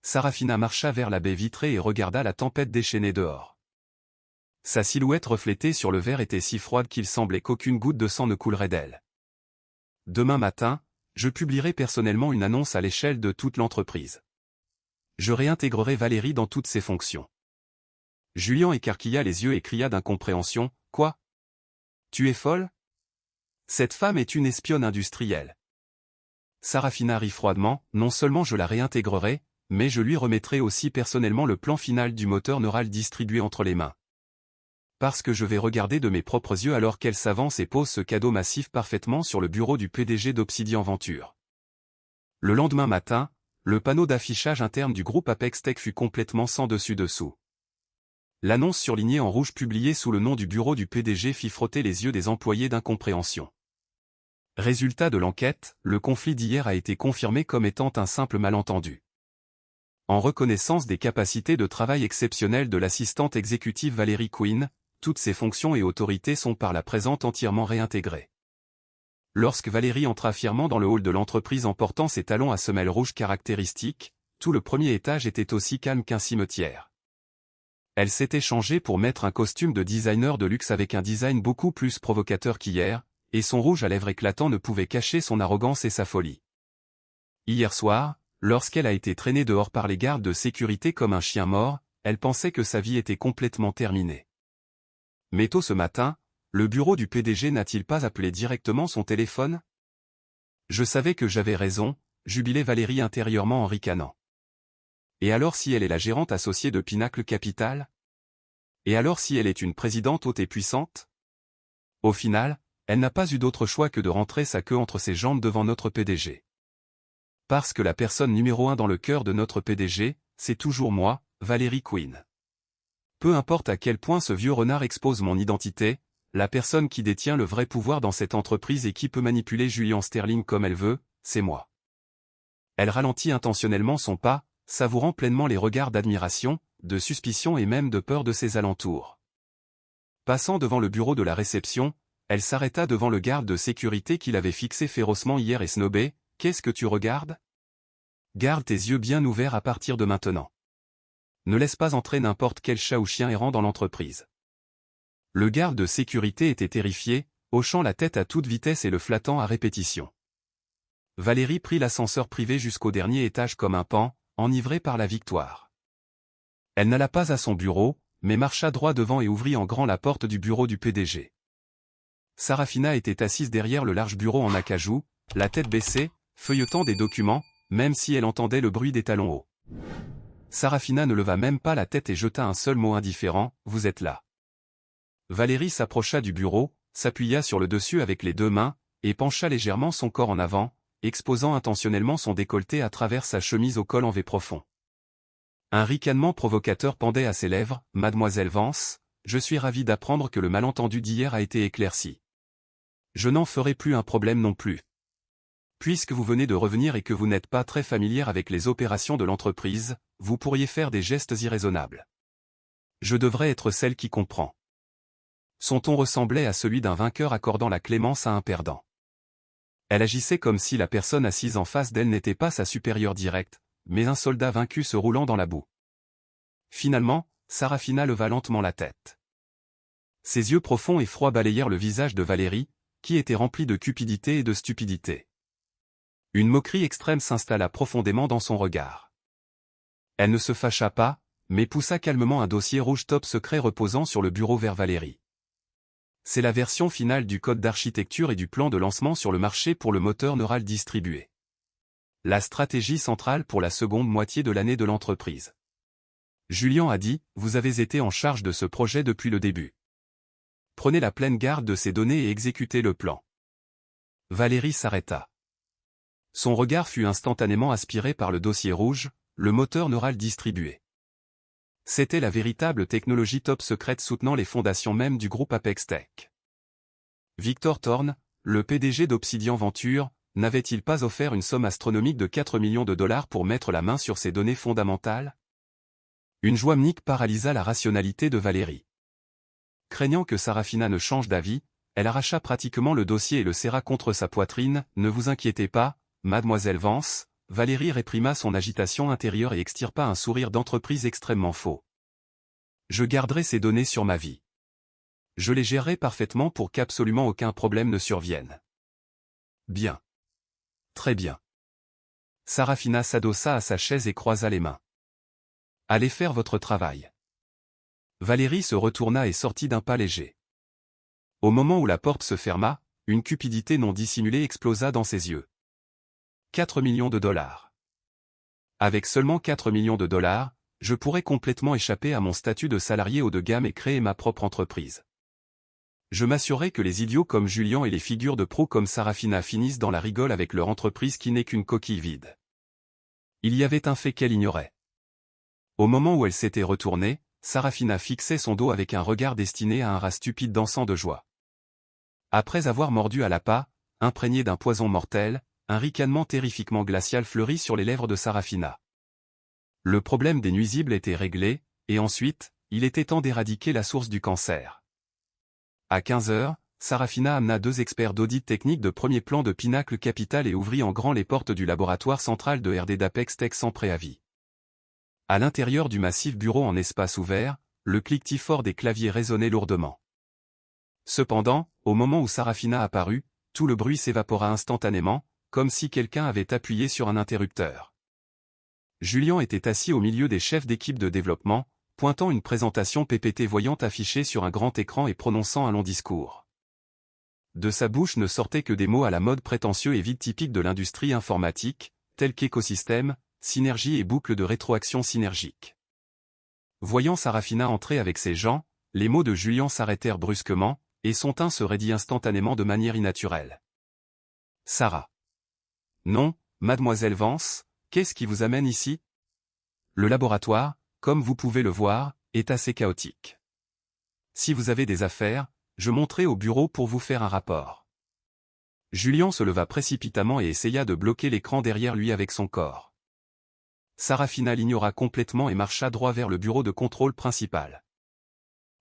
Sarafina marcha vers la baie vitrée et regarda la tempête déchaînée dehors. Sa silhouette reflétée sur le verre était si froide qu'il semblait qu'aucune goutte de sang ne coulerait d'elle. Demain matin, je publierai personnellement une annonce à l'échelle de toute l'entreprise. Je réintégrerai Valérie dans toutes ses fonctions. Julien écarquilla les yeux et cria d'incompréhension, « Quoi? Tu es folle? Cette femme est une espionne industrielle. » Sarafina rit froidement, « Non seulement je la réintégrerai, mais je lui remettrai aussi personnellement le plan final du moteur neural distribué entre les mains. Parce que je vais regarder de mes propres yeux alors qu'elle s'avance et pose ce cadeau massif parfaitement sur le bureau du PDG d'Obsidian Venture. » Le lendemain matin, le panneau d'affichage interne du groupe Apex Tech fut complètement sans dessus-dessous. L'annonce surlignée en rouge publiée sous le nom du bureau du PDG fit frotter les yeux des employés d'incompréhension. Résultat de l'enquête, le conflit d'hier a été confirmé comme étant un simple malentendu. En reconnaissance des capacités de travail exceptionnelles de l'assistante exécutive Valérie Quinn, toutes ses fonctions et autorités sont par la présente entièrement réintégrées. Lorsque Valérie entra fièrement dans le hall de l'entreprise en portant ses talons à semelles rouges caractéristiques, tout le premier étage était aussi calme qu'un cimetière. Elle s'était changée pour mettre un costume de designer de luxe avec un design beaucoup plus provocateur qu'hier, et son rouge à lèvres éclatant ne pouvait cacher son arrogance et sa folie. Hier soir, lorsqu'elle a été traînée dehors par les gardes de sécurité comme un chien mort, elle pensait que sa vie était complètement terminée. Mais tôt ce matin, le bureau du PDG n'a-t-il pas appelé directement son téléphone? Je savais que j'avais raison, jubilait Valérie intérieurement en ricanant. Et alors si elle est la gérante associée de Pinacle Capital? Et alors si elle est une présidente haute et puissante? Au final, elle n'a pas eu d'autre choix que de rentrer sa queue entre ses jambes devant notre PDG. Parce que la personne numéro 1 dans le cœur de notre PDG, c'est toujours moi, Valérie Quinn. Peu importe à quel point ce vieux renard expose mon identité, la personne qui détient le vrai pouvoir dans cette entreprise et qui peut manipuler Julien Sterling comme elle veut, c'est moi. Elle ralentit intentionnellement son pas, savourant pleinement les regards d'admiration, de suspicion et même de peur de ses alentours. Passant devant le bureau de la réception, elle s'arrêta devant le garde de sécurité qui l'avait fixé férocement hier et snobé. « Qu'est-ce que tu regardes? Garde tes yeux bien ouverts à partir de maintenant. Ne laisse pas entrer n'importe quel chat ou chien errant dans l'entreprise. » Le garde de sécurité était terrifié, hochant la tête à toute vitesse et le flattant à répétition. Valérie prit l'ascenseur privé jusqu'au dernier étage comme un paon, enivrée par la victoire. Elle n'alla pas à son bureau, mais marcha droit devant et ouvrit en grand la porte du bureau du PDG. Sarafina était assise derrière le large bureau en acajou, la tête baissée, feuilletant des documents, même si elle entendait le bruit des talons hauts. Sarafina ne leva même pas la tête et jeta un seul mot indifférent, « Vous êtes là ». Valérie s'approcha du bureau, s'appuya sur le dessus avec les deux mains, et pencha légèrement son corps en avant, exposant intentionnellement son décolleté à travers sa chemise au col en V profond. Un ricanement provocateur pendait à ses lèvres, « Mademoiselle Vance, je suis ravi d'apprendre que le malentendu d'hier a été éclairci. Je n'en ferai plus un problème non plus. Puisque vous venez de revenir et que vous n'êtes pas très familière avec les opérations de l'entreprise, vous pourriez faire des gestes irraisonnables. Je devrais être celle qui comprend. » Son ton ressemblait à celui d'un vainqueur accordant la clémence à un perdant. Elle agissait comme si la personne assise en face d'elle n'était pas sa supérieure directe, mais un soldat vaincu se roulant dans la boue. Finalement, Sarafina leva lentement la tête. Ses yeux profonds et froids balayèrent le visage de Valérie, qui était rempli de cupidité et de stupidité. Une moquerie extrême s'installa profondément dans son regard. Elle ne se fâcha pas, mais poussa calmement un dossier rouge top secret reposant sur le bureau vers Valérie. C'est la version finale du code d'architecture et du plan de lancement sur le marché pour le moteur neural distribué. La stratégie centrale pour la seconde moitié de l'année de l'entreprise. Julien a dit, vous avez été en charge de ce projet depuis le début. Prenez la pleine garde de ces données et exécutez le plan. Valérie s'arrêta. Son regard fut instantanément aspiré par le dossier rouge, le moteur neural distribué. C'était la véritable technologie top secrète soutenant les fondations mêmes du groupe Apex Tech. Victor Thorn, le PDG d'Obsidian Venture, n'avait-il pas offert une somme astronomique de 4 millions de dollars pour mettre la main sur ces données fondamentales? Une joie mnique paralysa la rationalité de Valérie. Craignant que Sarafina ne change d'avis, elle arracha pratiquement le dossier et le serra contre sa poitrine. « Ne vous inquiétez pas, Mademoiselle Vance », Valérie réprima son agitation intérieure et extirpa un sourire d'entreprise extrêmement faux. « Je garderai ces données sur ma vie. Je les gérerai parfaitement pour qu'absolument aucun problème ne survienne. » Bien. Très bien. Sarafina s'adossa à sa chaise et croisa les mains. « Allez faire votre travail. » Valérie se retourna et sortit d'un pas léger. Au moment où la porte se ferma, une cupidité non dissimulée explosa dans ses yeux. 4 millions de dollars. Avec seulement 4 millions de dollars, je pourrais complètement échapper à mon statut de salarié haut de gamme et créer ma propre entreprise. Je m'assurerai que les idiots comme Julien et les figures de proue comme Sarafina finissent dans la rigole avec leur entreprise qui n'est qu'une coquille vide. Il y avait un fait qu'elle ignorait. Au moment où elle s'était retournée, Sarafina fixait son dos avec un regard destiné à un rat stupide dansant de joie. Après avoir mordu à l'appât, imprégné d'un poison mortel, un ricanement terrifiquement glacial fleurit sur les lèvres de Sarafina. Le problème des nuisibles était réglé, et ensuite, il était temps d'éradiquer la source du cancer. À 15 heures, Sarafina amena 2 experts d'audit technique de premier plan de Pinacle Capital et ouvrit en grand les portes du laboratoire central de R&D d'Apex Tech sans préavis. À l'intérieur du massif bureau en espace ouvert, le cliquetis fort des claviers résonnait lourdement. Cependant, au moment où Sarafina apparut, tout le bruit s'évapora instantanément, comme si quelqu'un avait appuyé sur un interrupteur. Julien était assis au milieu des chefs d'équipe de développement, pointant une présentation PPT voyante affichée sur un grand écran et prononçant un long discours. De sa bouche ne sortaient que des mots à la mode prétentieux et vides typiques de l'industrie informatique, tels qu'écosystème, synergie et boucle de rétroaction synergique. Voyant Sarafina entrer avec ses gens, les mots de Julien s'arrêtèrent brusquement, et son teint se raidit instantanément de manière innaturelle. « Sarah. »« Non, Mademoiselle Vance, qu'est-ce qui vous amène ici ? » Le laboratoire, comme vous pouvez le voir, est assez chaotique. Si vous avez des affaires, je monterai au bureau pour vous faire un rapport. Julien se leva précipitamment et essaya de bloquer l'écran derrière lui avec son corps. Sarafina l'ignora complètement et marcha droit vers le bureau de contrôle principal.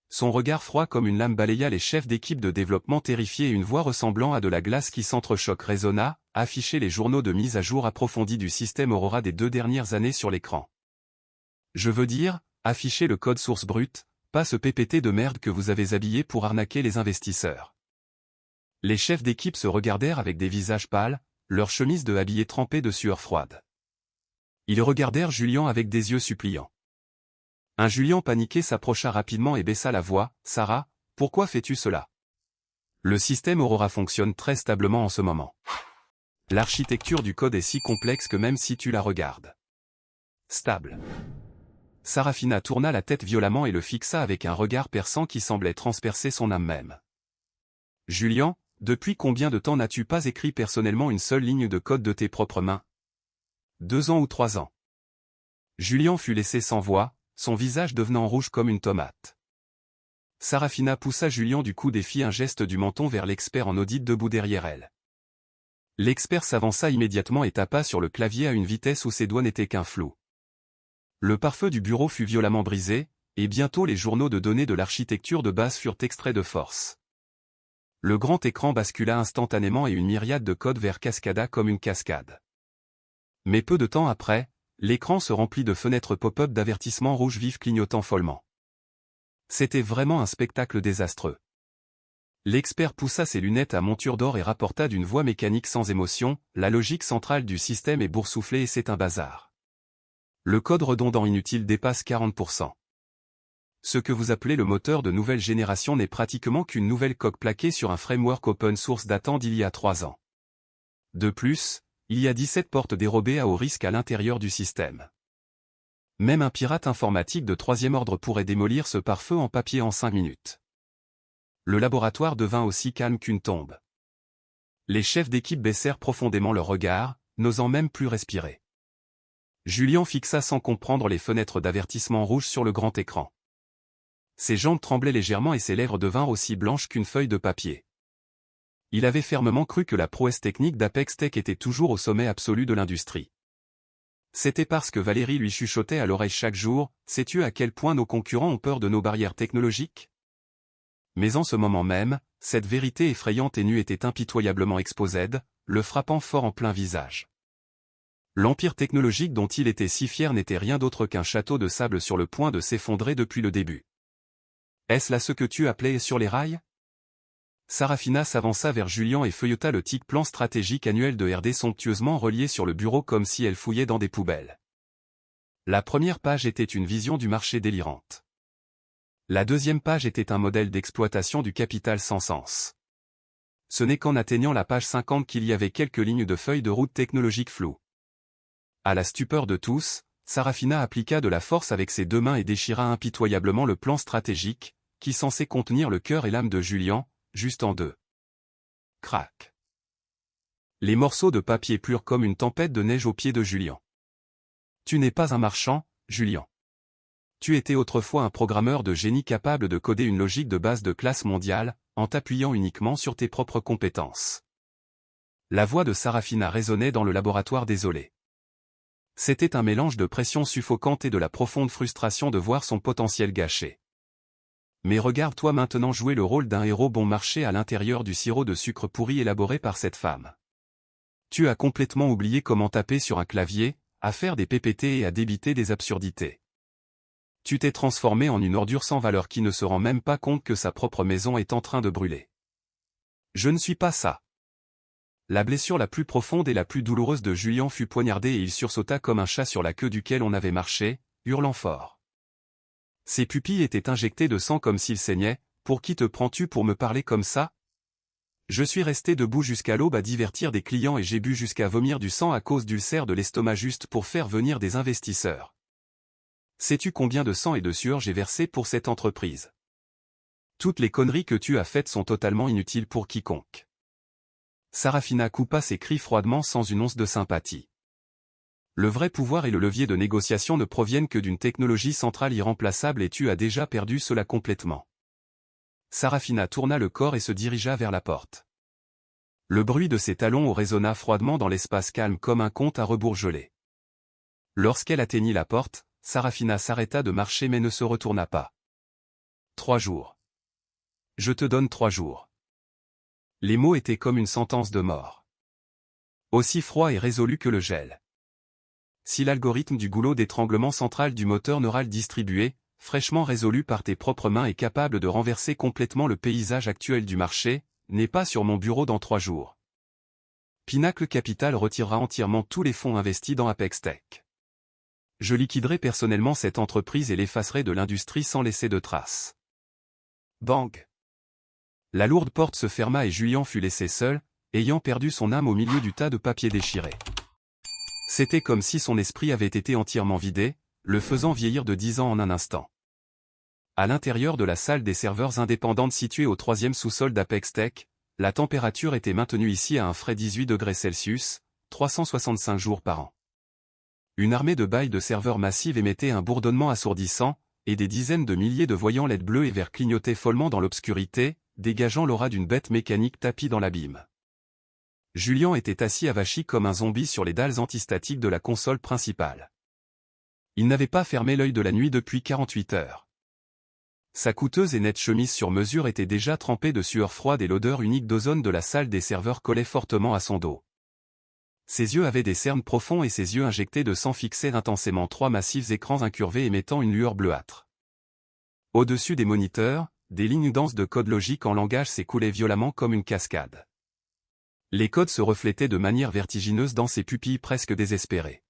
Son regard froid comme une lame balaya les chefs d'équipe de développement terrifiés et une voix ressemblant à de la glace qui s'entrechoque résonna, afficher les journaux de mise à jour approfondis du système Aurora des 2 dernières années sur l'écran. Je veux dire, afficher le code source brut, pas ce PPT de merde que vous avez habillé pour arnaquer les investisseurs. Les chefs d'équipe se regardèrent avec des visages pâles, leurs chemises de habillés trempées de sueur froide. Ils regardèrent Julien avec des yeux suppliants. Un Julien paniqué s'approcha rapidement et baissa la voix. « Sarah, pourquoi fais-tu cela ? Le système Aurora fonctionne très stablement en ce moment. L'architecture du code est si complexe que même si tu la regardes stable. Sarafina tourna la tête violemment et le fixa avec un regard perçant qui semblait transpercer son âme même. Julian, depuis combien de temps n'as-tu pas écrit personnellement une seule ligne de code de tes propres mains? 2 ans ou 3 ans. Julian fut laissé sans voix, son visage devenant rouge comme une tomate. Sarafina poussa Julian du coude et fit un geste du menton vers l'expert en audit debout derrière elle. L'expert s'avança immédiatement et tapa sur le clavier à une vitesse où ses doigts n'étaient qu'un flou. Le pare-feu du bureau fut violemment brisé, et bientôt les journaux de données de l'architecture de base furent extraits de force. Le grand écran bascula instantanément et une myriade de codes vers cascada comme une cascade. Mais peu de temps après, l'écran se remplit de fenêtres pop-up d'avertissements rouges vifs clignotant follement. C'était vraiment un spectacle désastreux. L'expert poussa ses lunettes à monture d'or et rapporta d'une voix mécanique sans émotion, la logique centrale du système est boursouflée et c'est un bazar. Le code redondant inutile dépasse 40%. Ce que vous appelez le moteur de nouvelle génération n'est pratiquement qu'une nouvelle coque plaquée sur un framework open source datant d'il y a 3 ans. De plus, il y a 17 portes dérobées à haut risque à l'intérieur du système. Même un pirate informatique de 3e ordre pourrait démolir ce pare-feu en papier en 5 minutes. Le laboratoire devint aussi calme qu'une tombe. Les chefs d'équipe baissèrent profondément leur regard, n'osant même plus respirer. Julian fixa sans comprendre les fenêtres d'avertissement rouges sur le grand écran. Ses jambes tremblaient légèrement et ses lèvres devinrent aussi blanches qu'une feuille de papier. Il avait fermement cru que la prouesse technique d'Apex Tech était toujours au sommet absolu de l'industrie. C'était parce que Valérie lui chuchotait à l'oreille chaque jour, « Sais-tu à quel point nos concurrents ont peur de nos barrières technologiques ?» Mais en ce moment même, cette vérité effrayante et nue était impitoyablement exposée, le frappant fort en plein visage. L'empire technologique dont il était si fier n'était rien d'autre qu'un château de sable sur le point de s'effondrer depuis le début. Est-ce là ce que tu appelais sur les rails? Sarafina s'avança vers Julian et feuilleta le tic plan stratégique annuel de RD somptueusement relié sur le bureau comme si elle fouillait dans des poubelles. La première page était une vision du marché délirante. La deuxième page était un modèle d'exploitation du capital sans sens. Ce n'est qu'en atteignant la page 50 qu'il y avait quelques lignes de feuilles de route technologiques floues. À la stupeur de tous, Sarafina appliqua de la force avec ses 2 mains et déchira impitoyablement le plan stratégique, qui censait contenir le cœur et l'âme de Julian, juste en 2. Crac. Les morceaux de papier plurent comme une tempête de neige aux pieds de Julian. Tu n'es pas un marchand, Julian. Tu étais autrefois un programmeur de génie capable de coder une logique de base de classe mondiale, en t'appuyant uniquement sur tes propres compétences. La voix de Sarafina résonnait dans le laboratoire désolé. C'était un mélange de pression suffocante et de la profonde frustration de voir son potentiel gâché. Mais regarde-toi maintenant jouer le rôle d'un héros bon marché à l'intérieur du sirop de sucre pourri élaboré par cette femme. Tu as complètement oublié comment taper sur un clavier, à faire des PPT et à débiter des absurdités. Tu t'es transformé en une ordure sans valeur qui ne se rend même pas compte que sa propre maison est en train de brûler. Je ne suis pas ça. La blessure la plus profonde et la plus douloureuse de Julian fut poignardée et il sursauta comme un chat sur la queue duquel on avait marché, hurlant fort. Ses pupilles étaient injectées de sang comme s'il saignait. Pour qui te prends-tu pour me parler comme ça? Je suis resté debout jusqu'à l'aube à divertir des clients et j'ai bu jusqu'à vomir du sang à cause d'ulcères de l'estomac juste pour faire venir des investisseurs. Sais-tu combien de sang et de sueur j'ai versé pour cette entreprise? Toutes les conneries que tu as faites sont totalement inutiles pour quiconque. Sarafina coupa ses cris froidement sans une once de sympathie. Le vrai pouvoir et le levier de négociation ne proviennent que d'une technologie centrale irremplaçable et tu as déjà perdu cela complètement. Sarafina tourna le corps et se dirigea vers la porte. Le bruit de ses talons résonna froidement dans l'espace calme comme un conte à rebours gelé. Lorsqu'elle atteignit la porte, Sarafina s'arrêta de marcher mais ne se retourna pas. 3 jours. Je te donne 3 jours. Les mots étaient comme une sentence de mort. Aussi froid et résolu que le gel. Si l'algorithme du goulot d'étranglement central du moteur neural distribué, fraîchement résolu par tes propres mains et capable de renverser complètement le paysage actuel du marché, n'est pas sur mon bureau dans 3 jours. Pinnacle Capital retirera entièrement tous les fonds investis dans Apex Tech. Je liquiderai personnellement cette entreprise et l'effacerai de l'industrie sans laisser de traces. Bang! La lourde porte se ferma et Julian fut laissé seul, ayant perdu son âme au milieu du tas de papier déchiré. C'était comme si son esprit avait été entièrement vidé, le faisant vieillir de 10 ans en un instant. À l'intérieur de la salle des serveurs indépendantes située au 3e sous-sol d'Apex Tech, la température était maintenue ici à un frais 18 degrés Celsius, 365 jours par an. Une armée de bails de serveurs massives émettait un bourdonnement assourdissant, et des dizaines de milliers de voyants LED bleus et verts clignotaient follement dans l'obscurité, dégageant l'aura d'une bête mécanique tapie dans l'abîme. Julian était assis avachi comme un zombie sur les dalles antistatiques de la console principale. Il n'avait pas fermé l'œil de la nuit depuis 48 heures. Sa coûteuse et nette chemise sur mesure était déjà trempée de sueur froide et l'odeur unique d'ozone de la salle des serveurs collait fortement à son dos. Ses yeux avaient des cernes profonds et ses yeux injectés de sang fixaient intensément 3 massifs écrans incurvés émettant une lueur bleuâtre. Au-dessus des moniteurs, des lignes denses de code logique en langage s'écoulaient violemment comme une cascade. Les codes se reflétaient de manière vertigineuse dans ses pupilles presque désespérées.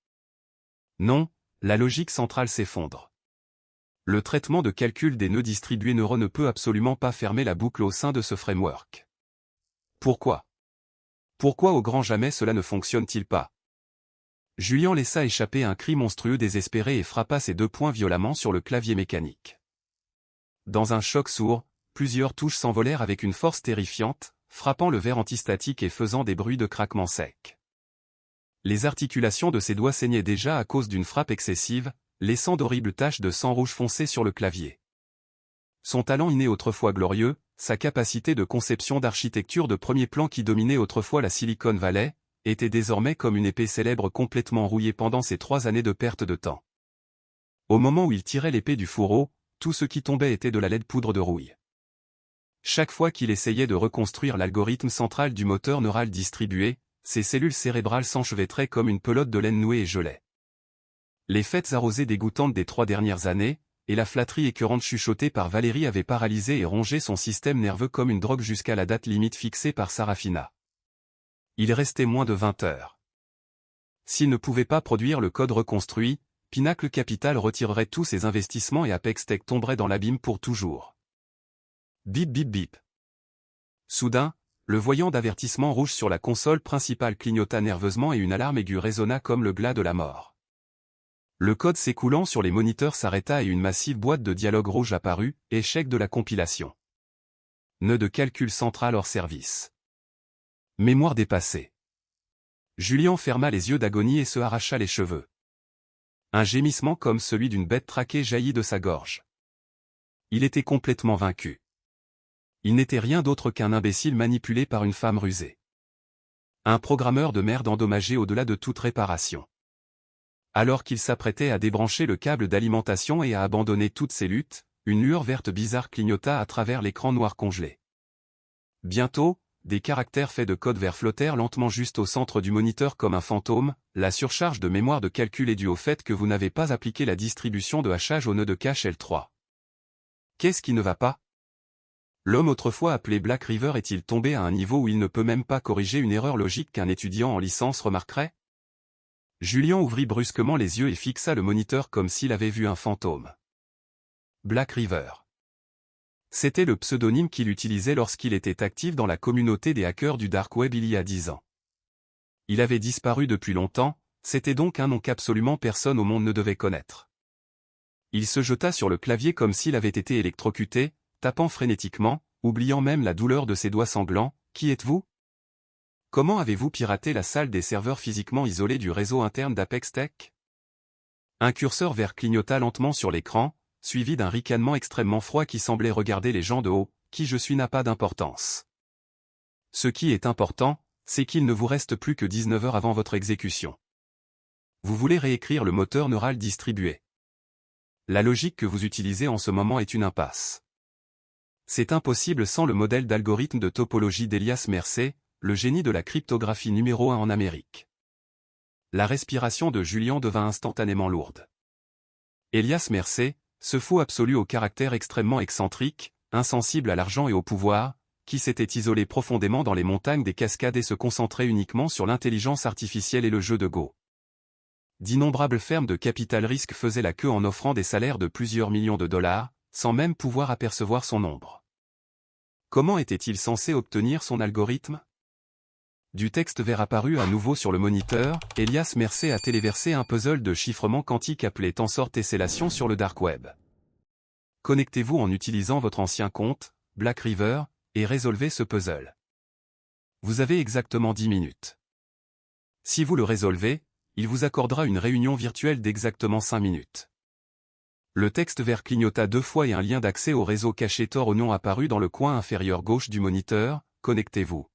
Non, la logique centrale s'effondre. Le traitement de calcul des nœuds distribués neuro ne peut absolument pas fermer la boucle au sein de ce framework. Pourquoi ? Pourquoi au grand jamais cela ne fonctionne-t-il pas ? Julian laissa échapper un cri monstrueux désespéré et frappa ses 2 poings violemment sur le clavier mécanique. Dans un choc sourd, plusieurs touches s'envolèrent avec une force terrifiante, frappant le verre antistatique et faisant des bruits de craquements secs. Les articulations de ses doigts saignaient déjà à cause d'une frappe excessive, laissant d'horribles taches de sang rouge foncé sur le clavier. Son talent inné autrefois glorieux, sa capacité de conception d'architecture de premier plan qui dominait autrefois la Silicon Valley, était désormais comme une épée célèbre complètement rouillée pendant ces 3 années de perte de temps. Au moment où il tirait l'épée du fourreau, tout ce qui tombait était de la laide poudre de rouille. Chaque fois qu'il essayait de reconstruire l'algorithme central du moteur neural distribué, ses cellules cérébrales s'enchevêtraient comme une pelote de laine nouée et gelée. Les fêtes arrosées dégoûtantes des 3 dernières années, et la flatterie écœurante chuchotée par Valérie avaient paralysé et rongé son système nerveux comme une drogue jusqu'à la date limite fixée par Sarafina. Il restait moins de 20 heures. S'il ne pouvait pas produire le code reconstruit, Pinnacle Capital retirerait tous ses investissements et Apex Tech tomberait dans l'abîme pour toujours. Bip bip bip. Soudain, le voyant d'avertissement rouge sur la console principale clignota nerveusement et une alarme aiguë résonna comme le glas de la mort. Le code s'écoulant sur les moniteurs s'arrêta et une massive boîte de dialogue rouge apparut, échec de la compilation. Nœud de calcul central hors service. Mémoire dépassée. Julian ferma les yeux d'agonie et se arracha les cheveux. Un gémissement comme celui d'une bête traquée jaillit de sa gorge. Il était complètement vaincu. Il n'était rien d'autre qu'un imbécile manipulé par une femme rusée. Un programmeur de merde endommagé au-delà de toute réparation. Alors qu'il s'apprêtait à débrancher le câble d'alimentation et à abandonner toutes ses luttes, une lueur verte bizarre clignota à travers l'écran noir congelé. Bientôt, des caractères faits de code vert flottèrent lentement juste au centre du moniteur comme un fantôme. La surcharge de mémoire de calcul est due au fait que vous n'avez pas appliqué la distribution de hachage au nœud de cache L3. Qu'est-ce qui ne va pas ? L'homme autrefois appelé Black River est-il tombé à un niveau où il ne peut même pas corriger une erreur logique qu'un étudiant en licence remarquerait ? Julian ouvrit brusquement les yeux et fixa le moniteur comme s'il avait vu un fantôme. Black River. C'était le pseudonyme qu'il utilisait lorsqu'il était actif dans la communauté des hackers du Dark Web il y a 10 ans. Il avait disparu depuis longtemps, c'était donc un nom qu'absolument personne au monde ne devait connaître. Il se jeta sur le clavier comme s'il avait été électrocuté, tapant frénétiquement, oubliant même la douleur de ses doigts sanglants. Qui êtes-vous ? Comment avez-vous piraté la salle des serveurs physiquement isolée du réseau interne d'Apex Tech ? Un curseur vert clignota lentement sur l'écran, suivi d'un ricanement extrêmement froid qui semblait regarder les gens de haut. Qui je suis n'a pas d'importance. Ce qui est important, c'est qu'il ne vous reste plus que 19 heures avant votre exécution. Vous voulez réécrire le moteur neural distribué. La logique que vous utilisez en ce moment est une impasse. C'est impossible sans le modèle d'algorithme de topologie d'Elias Mercé, le génie de la cryptographie numéro 1 en Amérique. La respiration de Julian devint instantanément lourde. Elias Mercé, ce fou absolu au caractère extrêmement excentrique, insensible à l'argent et au pouvoir, qui s'était isolé profondément dans les montagnes des Cascades et se concentrait uniquement sur l'intelligence artificielle et le jeu de Go. D'innombrables fermes de capital risque faisaient la queue en offrant des salaires de plusieurs millions de dollars, sans même pouvoir apercevoir son ombre. Comment était-il censé obtenir son algorithme ? Du texte vert apparu à nouveau sur le moniteur, Elias Mercé a téléversé un puzzle de chiffrement quantique appelé Tensor Tessellation sur le Dark Web. Connectez-vous en utilisant votre ancien compte, Black River, et résolvez ce puzzle. Vous avez exactement 10 minutes. Si vous le résolvez, il vous accordera une réunion virtuelle d'exactement 5 minutes. Le texte vert clignota 2 fois et un lien d'accès au réseau caché Tor au nom apparu dans le coin inférieur gauche du moniteur, connectez-vous.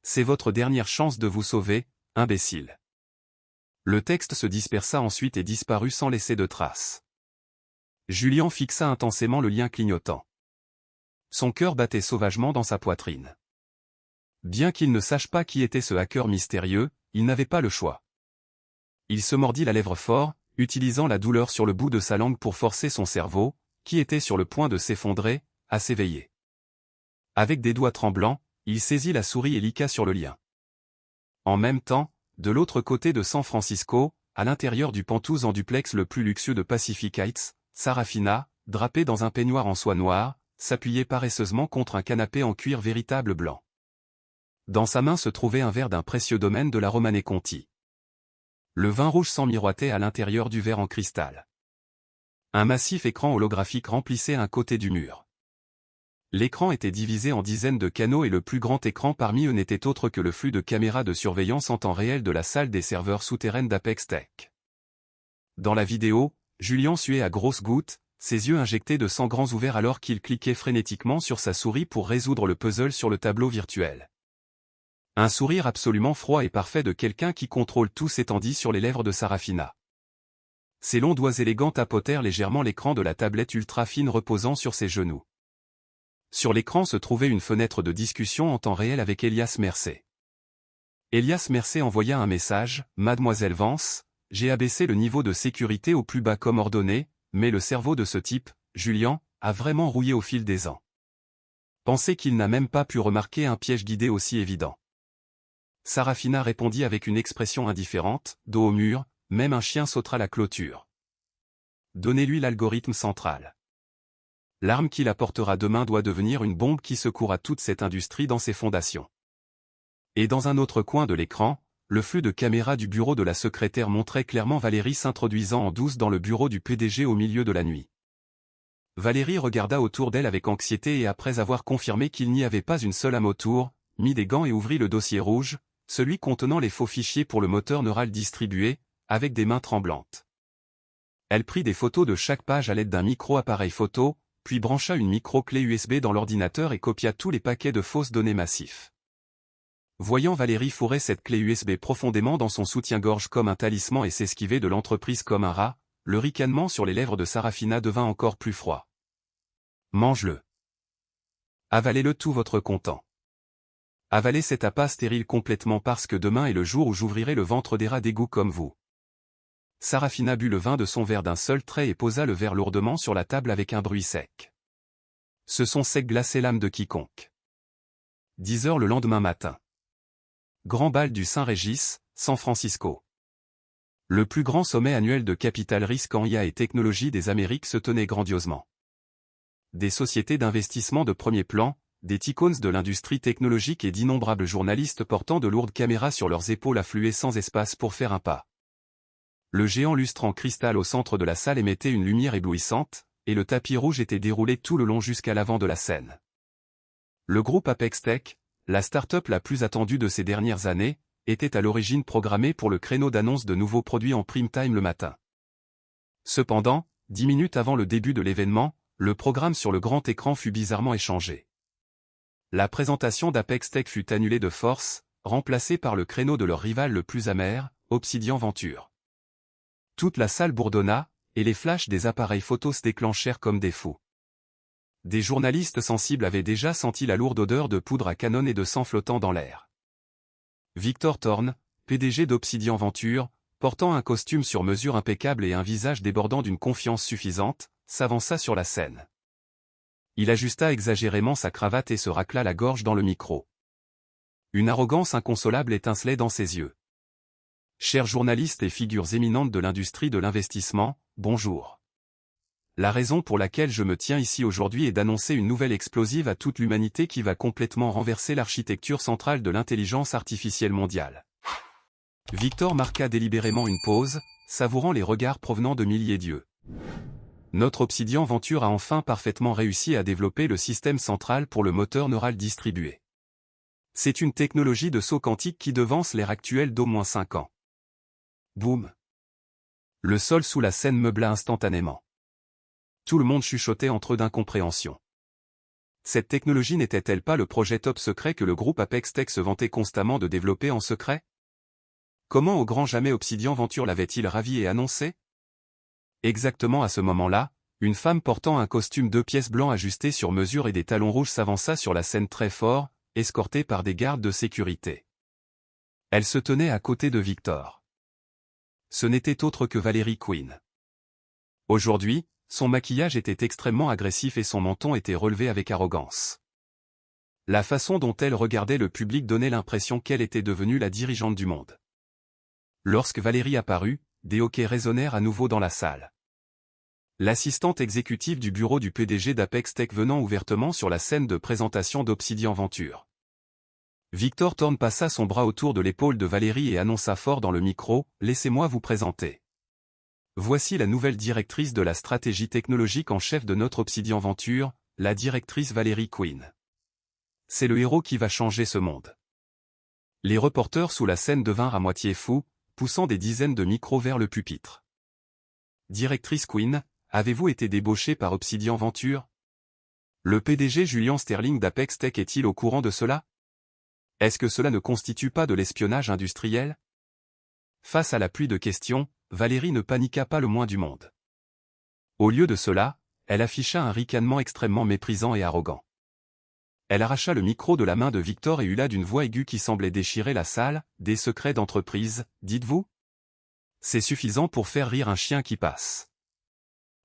C'est votre dernière chance de vous sauver, imbécile. Le texte se dispersa ensuite et disparut sans laisser de traces. Julien fixa intensément le lien clignotant. Son cœur battait sauvagement dans sa poitrine. Bien qu'il ne sache pas qui était ce hacker mystérieux, il n'avait pas le choix. Il se mordit la lèvre fort, utilisant la douleur sur le bout de sa langue pour forcer son cerveau, qui était sur le point de s'effondrer, à s'éveiller. Avec des doigts tremblants, il saisit la souris et cliqua sur le lien. En même temps, de l'autre côté de San Francisco, à l'intérieur du penthouse en duplex le plus luxueux de Pacific Heights, Sarafina, drapée dans un peignoir en soie noire, s'appuyait paresseusement contre un canapé en cuir véritable blanc. Dans sa main se trouvait un verre d'un précieux domaine de la Romanée Conti. Le vin rouge sang miroitait à l'intérieur du verre en cristal. Un massif écran holographique remplissait un côté du mur. L'écran était divisé en dizaines de canaux et le plus grand écran parmi eux n'était autre que le flux de caméras de surveillance en temps réel de la salle des serveurs souterraines d'Apex Tech. Dans la vidéo, Julien suait à grosses gouttes, ses yeux injectés de sang grands ouverts alors qu'il cliquait frénétiquement sur sa souris pour résoudre le puzzle sur le tableau virtuel. Un sourire absolument froid et parfait de quelqu'un qui contrôle tout s'étendit sur les lèvres de Sarafina. Ses longs doigts élégants tapotèrent légèrement l'écran de la tablette ultra fine reposant sur ses genoux. Sur l'écran se trouvait une fenêtre de discussion en temps réel avec Elias Mercé. Elias Mercé envoya un message, « Mademoiselle Vance, j'ai abaissé le niveau de sécurité au plus bas comme ordonné, mais le cerveau de ce type, Julien, a vraiment rouillé au fil des ans. Pensez qu'il n'a même pas pu remarquer un piège guidé aussi évident. » Sarafina répondit avec une expression indifférente, dos au mur, même un chien sautera la clôture. Donnez-lui l'algorithme central. L'arme qu'il apportera demain doit devenir une bombe qui secouera toute cette industrie dans ses fondations. Et dans un autre coin de l'écran, le flux de caméras du bureau de la secrétaire montrait clairement Valérie s'introduisant en douce dans le bureau du PDG au milieu de la nuit. Valérie regarda autour d'elle avec anxiété et après avoir confirmé qu'il n'y avait pas une seule âme autour, mit des gants et ouvrit le dossier rouge, celui contenant les faux fichiers pour le moteur neural distribué, avec des mains tremblantes. Elle prit des photos de chaque page à l'aide d'un micro-appareil photo, puis brancha une micro-clé USB dans l'ordinateur et copia tous les paquets de fausses données massifs. Voyant Valérie fourrer cette clé USB profondément dans son soutien-gorge comme un talisman et s'esquiver de l'entreprise comme un rat, le ricanement sur les lèvres de Sarafina devint encore plus froid. Mange-le. Avalez-le tout votre content. Avalez cet appât stérile complètement parce que demain est le jour où j'ouvrirai le ventre des rats d'égout comme vous. Sarafina but le vin de son verre d'un seul trait et posa le verre lourdement sur la table avec un bruit sec. Ce son sec glaçait l'âme de quiconque. 10 heures le lendemain matin. Grand bal du Saint-Régis, San Francisco. Le plus grand sommet annuel de capital risque en IA et technologie des Amériques se tenait grandiosement. Des sociétés d'investissement de premier plan, des icônes de l'industrie technologique et d'innombrables journalistes portant de lourdes caméras sur leurs épaules affluaient sans espace pour faire un pas. Le géant lustre en cristal au centre de la salle émettait une lumière éblouissante, et le tapis rouge était déroulé tout le long jusqu'à l'avant de la scène. Le groupe Apex Tech, la start-up la plus attendue de ces dernières années, était à l'origine programmé pour le créneau d'annonce de nouveaux produits en prime time le matin. Cependant, 10 minutes avant le début de l'événement, le programme sur le grand écran fut bizarrement échangé. La présentation d'Apex Tech fut annulée de force, remplacée par le créneau de leur rival le plus amer, Obsidian Venture. Toute la salle bourdonna, et les flashs des appareils photos se déclenchèrent comme des fous. Des journalistes sensibles avaient déjà senti la lourde odeur de poudre à canon et de sang flottant dans l'air. Victor Thorne, PDG d'Obsidian Venture, portant un costume sur mesure impeccable et un visage débordant d'une confiance suffisante, s'avança sur la scène. Il ajusta exagérément sa cravate et se racla la gorge dans le micro. Une arrogance inconsolable étincelait dans ses yeux. Chers journalistes et figures éminentes de l'industrie de l'investissement, bonjour. La raison pour laquelle je me tiens ici aujourd'hui est d'annoncer une nouvelle explosive à toute l'humanité qui va complètement renverser l'architecture centrale de l'intelligence artificielle mondiale. Victor marqua délibérément une pause, savourant les regards provenant de milliers d'yeux. Notre Obsidian Venture a enfin parfaitement réussi à développer le système central pour le moteur neural distribué. C'est une technologie de saut quantique qui devance l'ère actuelle d'au moins 5 ans. Boum! Le sol sous la scène meubla instantanément. Tout le monde chuchotait entre eux d'incompréhension. Cette technologie n'était-elle pas le projet top secret que le groupe Apex Tech se vantait constamment de développer en secret? Comment au grand jamais Obsidian Venture l'avait-il ravi et annoncé? Exactement à ce moment-là, une femme portant un costume 2 pièces blanc ajusté sur mesure et des talons rouges s'avança sur la scène très fort, escortée par des gardes de sécurité. Elle se tenait à côté de Victor. Ce n'était autre que Valérie Quinn. Aujourd'hui, son maquillage était extrêmement agressif et son menton était relevé avec arrogance. La façon dont elle regardait le public donnait l'impression qu'elle était devenue la dirigeante du monde. Lorsque Valérie apparut, des hoquets résonnèrent à nouveau dans la salle. L'assistante exécutive du bureau du PDG d'Apex Tech venant ouvertement sur la scène de présentation d'Obsidian Venture. Victor Thorne passa son bras autour de l'épaule de Valérie et annonça fort dans le micro, « Laissez-moi vous présenter. Voici la nouvelle directrice de la stratégie technologique en chef de notre Obsidian Venture, la directrice Valérie Quinn. C'est le héros qui va changer ce monde. » Les reporters sous la scène devinrent à moitié fous, poussant des dizaines de micros vers le pupitre. « Directrice Quinn, avez-vous été débauchée par Obsidian Venture? Le PDG Julian Sterling d'Apex Tech est-il au courant de cela? Est-ce que cela ne constitue pas de l'espionnage industriel? » Face à la pluie de questions, Valérie ne paniqua pas le moins du monde. Au lieu de cela, elle afficha un ricanement extrêmement méprisant et arrogant. Elle arracha le micro de la main de Victor et hula d'une voix aiguë qui semblait déchirer la salle, « Des secrets d'entreprise, dites-vous? C'est suffisant pour faire rire un chien qui passe.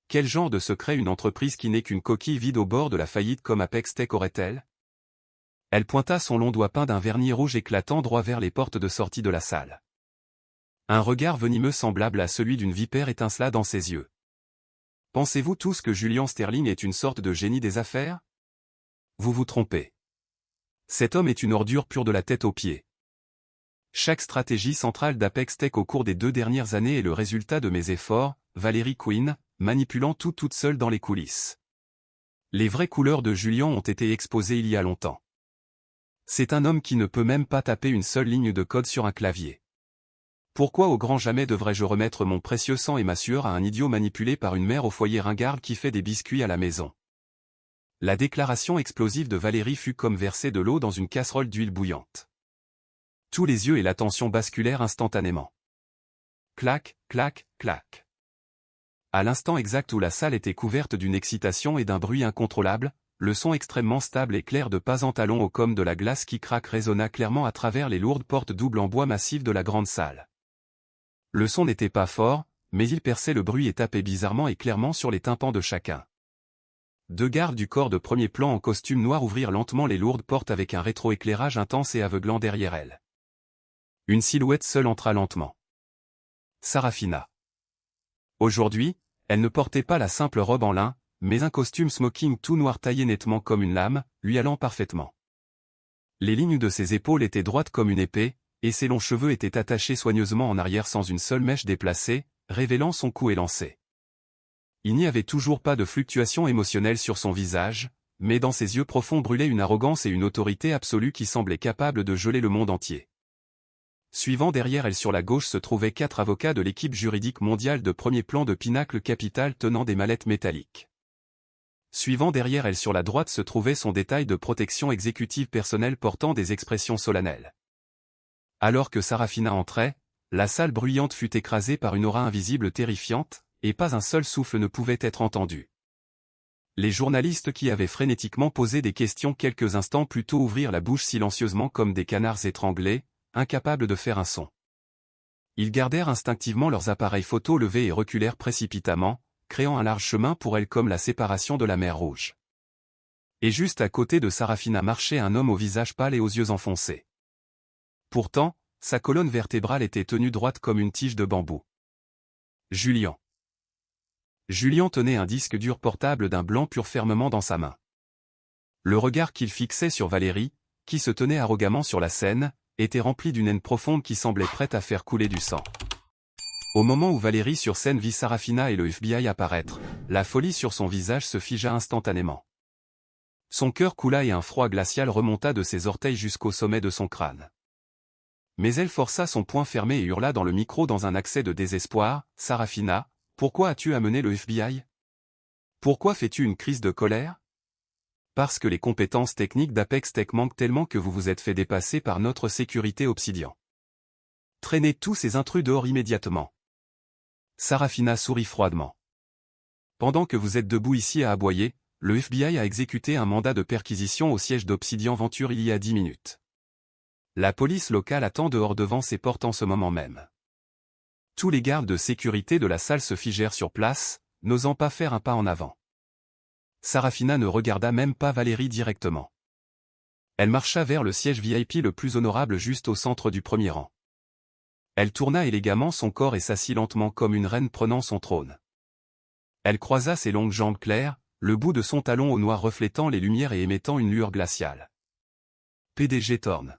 Quel genre de secret une entreprise qui n'est qu'une coquille vide au bord de la faillite comme Apex Tech aurait-elle? » Elle pointa son long doigt peint d'un vernis rouge éclatant droit vers les portes de sortie de la salle. Un regard venimeux semblable à celui d'une vipère étincela dans ses yeux. Pensez-vous tous que Julian Sterling est une sorte de génie des affaires? Vous vous trompez. Cet homme est une ordure pure de la tête aux pieds. Chaque stratégie centrale d'Apex Tech au cours des 2 dernières années est le résultat de mes efforts, Valérie Quinn, manipulant tout toute seule dans les coulisses. Les vraies couleurs de Julian ont été exposées il y a longtemps. C'est un homme qui ne peut même pas taper une seule ligne de code sur un clavier. Pourquoi au grand jamais devrais-je remettre mon précieux sang et ma sueur à un idiot manipulé par une mère au foyer ringarde qui fait des biscuits à la maison? La déclaration explosive de Valérie fut comme verser de l'eau dans une casserole d'huile bouillante. Tous les yeux et l'attention basculèrent instantanément. Clac, clac, clac. À l'instant exact où la salle était couverte d'une excitation et d'un bruit incontrôlable, le son extrêmement stable et clair de pas en talons au comme de la glace qui craque résonna clairement à travers les lourdes portes doubles en bois massif de la grande salle. Le son n'était pas fort, mais il perçait le bruit et tapait bizarrement et clairement sur les tympans de chacun. 2 gardes du corps de premier plan en costume noir ouvrirent lentement les lourdes portes avec un rétroéclairage intense et aveuglant derrière elles. Une silhouette seule entra lentement. Sarafina. Aujourd'hui, elle ne portait pas la simple robe en lin, mais un costume smoking tout noir taillé nettement comme une lame, lui allant parfaitement. Les lignes de ses épaules étaient droites comme une épée, et ses longs cheveux étaient attachés soigneusement en arrière sans une seule mèche déplacée, révélant son cou élancé. Il n'y avait toujours pas de fluctuation émotionnelle sur son visage, mais dans ses yeux profonds brûlait une arrogance et une autorité absolue qui semblaient capables de geler le monde entier. Suivant derrière elle sur la gauche se trouvaient 4 avocats de l'équipe juridique mondiale de premier plan de Pinnacle Capital tenant des mallettes métalliques. Suivant derrière elle sur la droite se trouvait son détail de protection exécutive personnelle portant des expressions solennelles. Alors que Sarafina entrait, la salle bruyante fut écrasée par une aura invisible terrifiante, et pas un seul souffle ne pouvait être entendu. Les journalistes qui avaient frénétiquement posé des questions quelques instants plus tôt ouvrirent la bouche silencieusement comme des canards étranglés, incapables de faire un son. Ils gardèrent instinctivement leurs appareils photo levés et reculèrent précipitamment, créant un large chemin pour elle comme la séparation de la mer Rouge. Et juste à côté de Sarafina marchait un homme au visage pâle et aux yeux enfoncés. Pourtant, sa colonne vertébrale était tenue droite comme une tige de bambou. Julian. Julien tenait un disque dur portable d'un blanc pur fermement dans sa main. Le regard qu'il fixait sur Valérie, qui se tenait arrogamment sur la scène, était rempli d'une haine profonde qui semblait prête à faire couler du sang. Au moment où Valérie sur scène vit Sarafina et le FBI apparaître, la folie sur son visage se figea instantanément. Son cœur coula et un froid glacial remonta de ses orteils jusqu'au sommet de son crâne. Mais elle força son poing fermé et hurla dans le micro dans un accès de désespoir, « Sarafina, pourquoi as-tu amené le FBI? Pourquoi fais-tu une crise de colère? Parce que les compétences techniques d'Apex Tech manquent tellement que vous vous êtes fait dépasser par notre sécurité Obsidian. Traînez tous ces intrus dehors immédiatement. » Sarafina sourit froidement. Pendant que vous êtes debout ici à aboyer, le FBI a exécuté un mandat de perquisition au siège d'Obsidian Venture il y a 10 minutes. La police locale attend dehors devant ses portes en ce moment même. Tous les gardes de sécurité de la salle se figèrent sur place, n'osant pas faire un pas en avant. Sarafina ne regarda même pas Valérie directement. Elle marcha vers le siège VIP le plus honorable juste au centre du premier rang. Elle tourna élégamment son corps et s'assit lentement comme une reine prenant son trône. Elle croisa ses longues jambes claires, le bout de son talon au noir reflétant les lumières et émettant une lueur glaciale. PDG Thorne.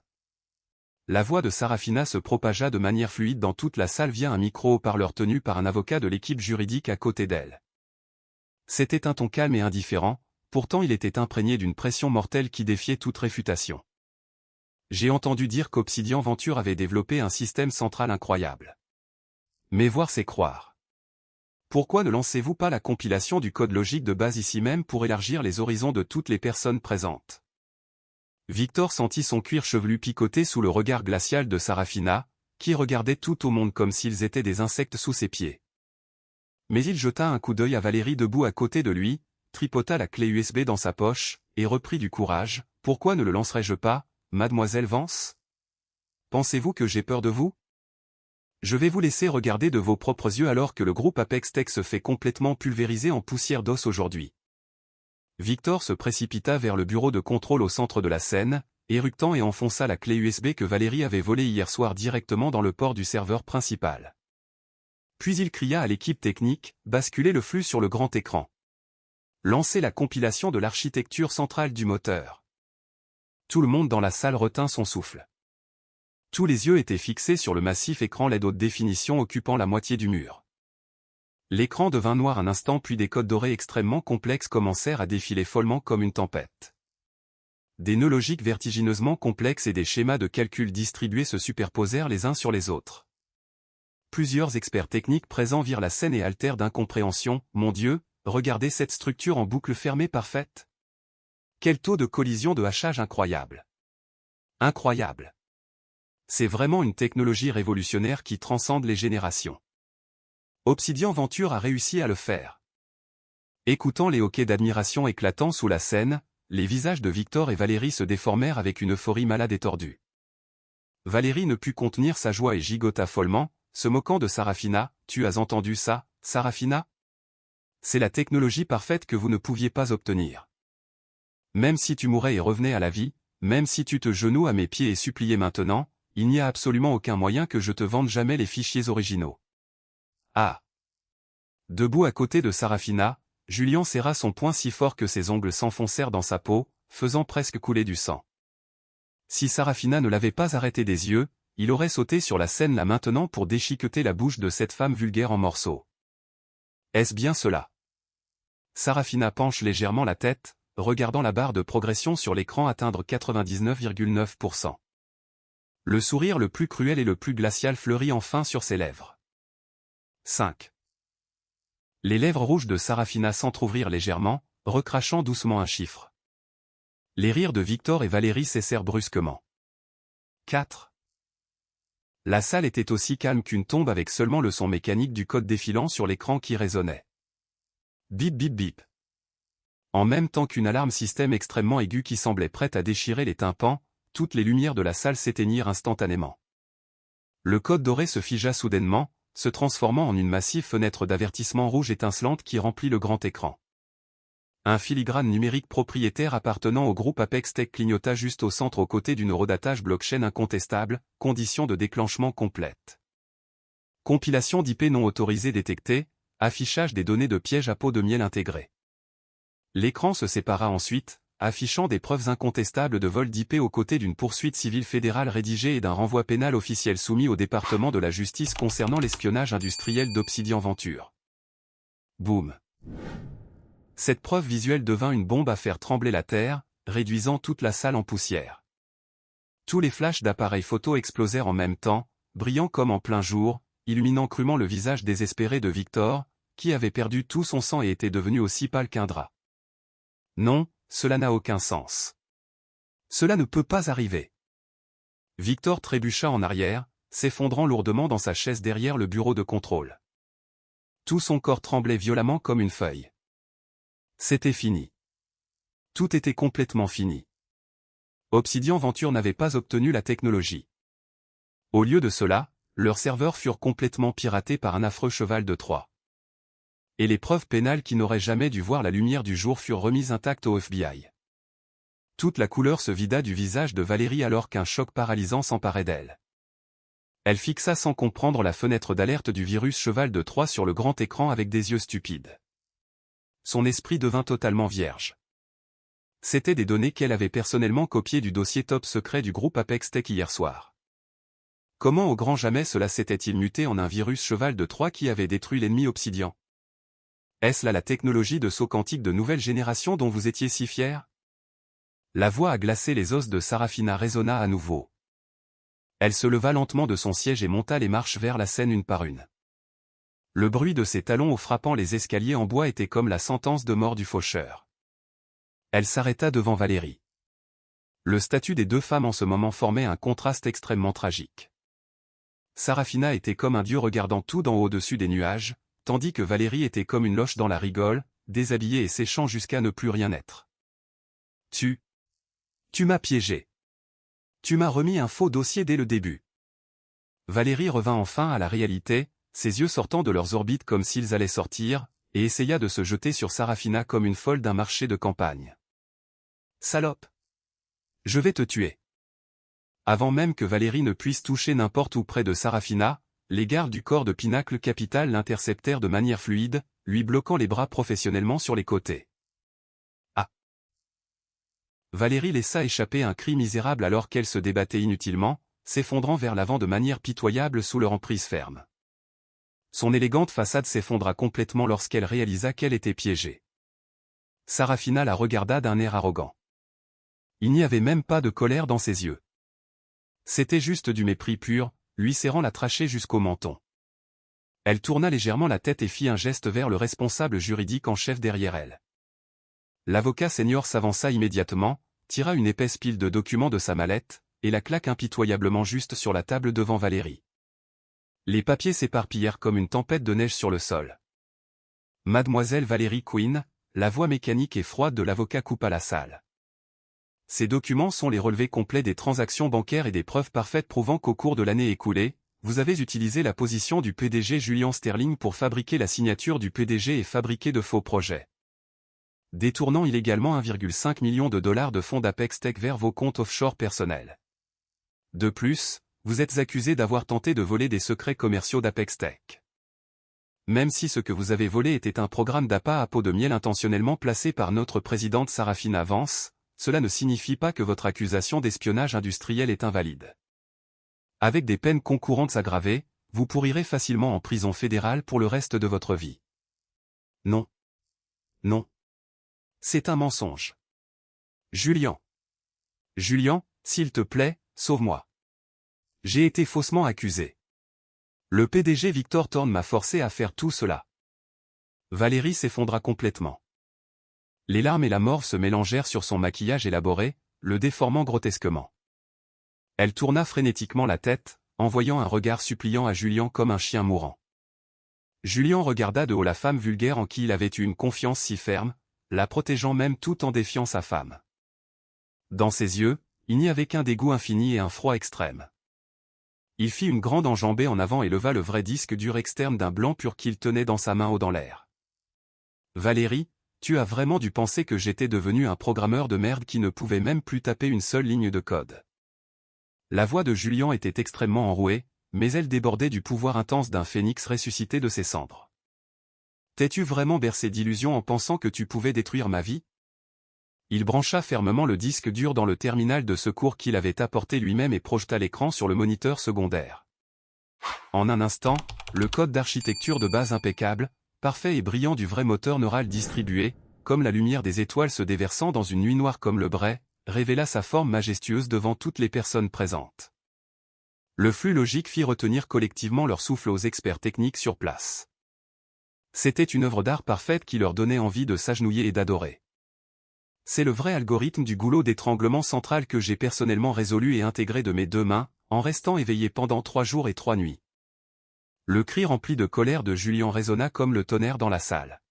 La voix de Sarafina se propagea de manière fluide dans toute la salle via un micro-haut-parleur tenu par un avocat de l'équipe juridique à côté d'elle. C'était un ton calme et indifférent, pourtant il était imprégné d'une pression mortelle qui défiait toute réfutation. J'ai entendu dire qu'Obsidian Venture avait développé un système central incroyable. Mais voir c'est croire. Pourquoi ne lancez-vous pas la compilation du code logique de base ici même pour élargir les horizons de toutes les personnes présentes? Victor sentit son cuir chevelu picoter sous le regard glacial de Sarafina, qui regardait tout au monde comme s'ils étaient des insectes sous ses pieds. Mais il jeta un coup d'œil à Valérie debout à côté de lui, tripota la clé USB dans sa poche, et reprit du courage. « Pourquoi ne le lancerais-je pas, mademoiselle Vance? Pensez-vous que j'ai peur de vous? Je vais vous laisser regarder de vos propres yeux alors que le groupe Apex Tech se fait complètement pulvériser en poussière d'os aujourd'hui. » Victor se précipita vers le bureau de contrôle au centre de la scène, éructant et enfonça la clé USB que Valérie avait volée hier soir directement dans le port du serveur principal. Puis il cria à l'équipe technique, « Basculez le flux sur le grand écran. Lancez la compilation de l'architecture centrale du moteur. » Tout le monde dans la salle retint son souffle. Tous les yeux étaient fixés sur le massif écran LED haute définition occupant la moitié du mur. L'écran devint noir un instant puis des codes dorés extrêmement complexes commencèrent à défiler follement comme une tempête. Des nœuds logiques vertigineusement complexes et des schémas de calcul distribués se superposèrent les uns sur les autres. Plusieurs experts techniques présents virent la scène et haltèrent d'incompréhension. « Mon Dieu, regardez cette structure en boucle fermée parfaite. Quel taux de collision de hachage incroyable. Incroyable. C'est vraiment une technologie révolutionnaire qui transcende les générations. Obsidian Venture a réussi à le faire. » Écoutant les hoquets d'admiration éclatant sous la scène, les visages de Victor et Valérie se déformèrent avec une euphorie malade et tordue. Valérie ne put contenir sa joie et gigota follement, se moquant de Sarafina. « Tu as entendu ça, Sarafina? C'est la technologie parfaite que vous ne pouviez pas obtenir. Même si tu mourais et revenais à la vie, même si tu te genouilles à mes pieds et suppliais maintenant, il n'y a absolument aucun moyen que je te vende jamais les fichiers originaux. » Ah! Debout à côté de Sarafina, Julien serra son poing si fort que ses ongles s'enfoncèrent dans sa peau, faisant presque couler du sang. Si Sarafina ne l'avait pas arrêté des yeux, il aurait sauté sur la scène là maintenant pour déchiqueter la bouche de cette femme vulgaire en morceaux. Est-ce bien cela? Sarafina penche légèrement la tête, regardant la barre de progression sur l'écran atteindre 99,9%. Le sourire le plus cruel et le plus glacial fleurit enfin sur ses lèvres. 5. Les lèvres rouges de Sarafina s'entr'ouvrirent légèrement, recrachant doucement un chiffre. Les rires de Victor et Valérie cessèrent brusquement. 4. La salle était aussi calme qu'une tombe avec seulement le son mécanique du code défilant sur l'écran qui résonnait. Bip bip bip. En même temps qu'une alarme système extrêmement aiguë qui semblait prête à déchirer les tympans, toutes les lumières de la salle s'éteignirent instantanément. Le code doré se figea soudainement, se transformant en une massive fenêtre d'avertissement rouge étincelante qui remplit le grand écran. Un filigrane numérique propriétaire appartenant au groupe Apex Tech clignota juste au centre aux côtés d'une eurodatage blockchain incontestable, condition de déclenchement complète. Compilation d'IP non autorisée détectée, affichage des données de piège à pot de miel intégré. L'écran se sépara ensuite, affichant des preuves incontestables de vol d'IP aux côtés d'une poursuite civile fédérale rédigée et d'un renvoi pénal officiel soumis au département de la justice concernant l'espionnage industriel d'Obsidian Venture. Boum. Cette preuve visuelle devint une bombe à faire trembler la terre, réduisant toute la salle en poussière. Tous les flashs d'appareils photo explosèrent en même temps, brillant comme en plein jour, illuminant crûment le visage désespéré de Victor, qui avait perdu tout son sang et était devenu aussi pâle qu'un drap. Non, cela n'a aucun sens. Cela ne peut pas arriver. Victor trébucha en arrière, s'effondrant lourdement dans sa chaise derrière le bureau de contrôle. Tout son corps tremblait violemment comme une feuille. C'était fini. Tout était complètement fini. Obsidian Venture n'avait pas obtenu la technologie. Au lieu de cela, leurs serveurs furent complètement piratés par un affreux cheval de Troie. Et les preuves pénales qui n'auraient jamais dû voir la lumière du jour furent remises intactes au FBI. Toute la couleur se vida du visage de Valérie alors qu'un choc paralysant s'emparait d'elle. Elle fixa sans comprendre la fenêtre d'alerte du virus cheval de Troie sur le grand écran avec des yeux stupides. Son esprit devint totalement vierge. C'étaient des données qu'elle avait personnellement copiées du dossier top secret du groupe Apex Tech hier soir. Comment au grand jamais cela s'était-il muté en un virus cheval de Troie qui avait détruit l'ennemi Obsidian? Est-ce là la technologie de saut quantique de nouvelle génération dont vous étiez si fiers? La voix à glacer les os de Sarafina résonna à nouveau. Elle se leva lentement de son siège et monta les marches vers la scène une par une. Le bruit de ses talons frappant les escaliers en bois était comme la sentence de mort du faucheur. Elle s'arrêta devant Valérie. Le statut des deux femmes en ce moment formait un contraste extrêmement tragique. Sarafina était comme un dieu regardant tout d'en haut au-dessus des nuages, tandis que Valérie était comme une loche dans la rigole, déshabillée et séchant jusqu'à ne plus rien être. Tu m'as piégé. Tu m'as remis un faux dossier dès le début. Valérie revint enfin à la réalité, ses yeux sortant de leurs orbites comme s'ils allaient sortir, et essaya de se jeter sur Sarafina comme une folle d'un marché de campagne. Salope! Je vais te tuer. Avant même que Valérie ne puisse toucher n'importe où près de Sarafina, les gardes du corps de Pinacle Capital l'interceptèrent de manière fluide, lui bloquant les bras professionnellement sur les côtés. Ah! Valérie laissa échapper un cri misérable alors qu'elle se débattait inutilement, s'effondrant vers l'avant de manière pitoyable sous leur emprise ferme. Son élégante façade s'effondra complètement lorsqu'elle réalisa qu'elle était piégée. Sarafina la regarda d'un air arrogant. Il n'y avait même pas de colère dans ses yeux. C'était juste du mépris pur, lui serrant la trachée jusqu'au menton. Elle tourna légèrement la tête et fit un geste vers le responsable juridique en chef derrière elle. L'avocat senior s'avança immédiatement, tira une épaisse pile de documents de sa mallette, et la claque impitoyablement juste sur la table devant Valérie. Les papiers s'éparpillèrent comme une tempête de neige sur le sol. Mademoiselle Valérie Quinn, la voix mécanique et froide de l'avocat coupa la salle. Ces documents sont les relevés complets des transactions bancaires et des preuves parfaites prouvant qu'au cours de l'année écoulée, vous avez utilisé la position du PDG Julian Sterling pour fabriquer la signature du PDG et fabriquer de faux projets. Détournant illégalement 1,5 million de dollars de fonds d'Apex Tech vers vos comptes offshore personnels. De plus, vous êtes accusé d'avoir tenté de voler des secrets commerciaux d'Apex Tech. Même si ce que vous avez volé était un programme d'appât à pot de miel intentionnellement placé par notre présidente Sarafina Vance, cela ne signifie pas que votre accusation d'espionnage industriel est invalide. Avec des peines concourantes aggravées, vous pourrirez facilement en prison fédérale pour le reste de votre vie. Non. Non. C'est un mensonge. Julian, s'il te plaît, sauve-moi. J'ai été faussement accusé. Le PDG Victor Thorne m'a forcé à faire tout cela. Valérie s'effondra complètement. Les larmes et la mort se mélangèrent sur son maquillage élaboré, le déformant grotesquement. Elle tourna frénétiquement la tête, envoyant un regard suppliant à Julian comme un chien mourant. Julian regarda de haut la femme vulgaire en qui il avait eu une confiance si ferme, la protégeant même tout en défiant sa femme. Dans ses yeux, il n'y avait qu'un dégoût infini et un froid extrême. Il fit une grande enjambée en avant et leva le vrai disque dur externe d'un blanc pur qu'il tenait dans sa main haut dans l'air. Valérie, tu as vraiment dû penser que j'étais devenu un programmeur de merde qui ne pouvait même plus taper une seule ligne de code. La voix de Julian était extrêmement enrouée, mais elle débordait du pouvoir intense d'un phénix ressuscité de ses cendres. T'es-tu vraiment bercé d'illusions en pensant que tu pouvais détruire ma vie? Il brancha fermement le disque dur dans le terminal de secours qu'il avait apporté lui-même et projeta l'écran sur le moniteur secondaire. En un instant, le code d'architecture de base impeccable, parfait et brillant du vrai moteur neural distribué, comme la lumière des étoiles se déversant dans une nuit noire comme le Bray, révéla sa forme majestueuse devant toutes les personnes présentes. Le flux logique fit retenir collectivement leur souffle aux experts techniques sur place. C'était une œuvre d'art parfaite qui leur donnait envie de s'agenouiller et d'adorer. C'est le vrai algorithme du goulot d'étranglement central que j'ai personnellement résolu et intégré de mes deux mains, en restant éveillé pendant 3 jours et 3 nuits. Le cri rempli de colère de Julien résonna comme le tonnerre dans la salle.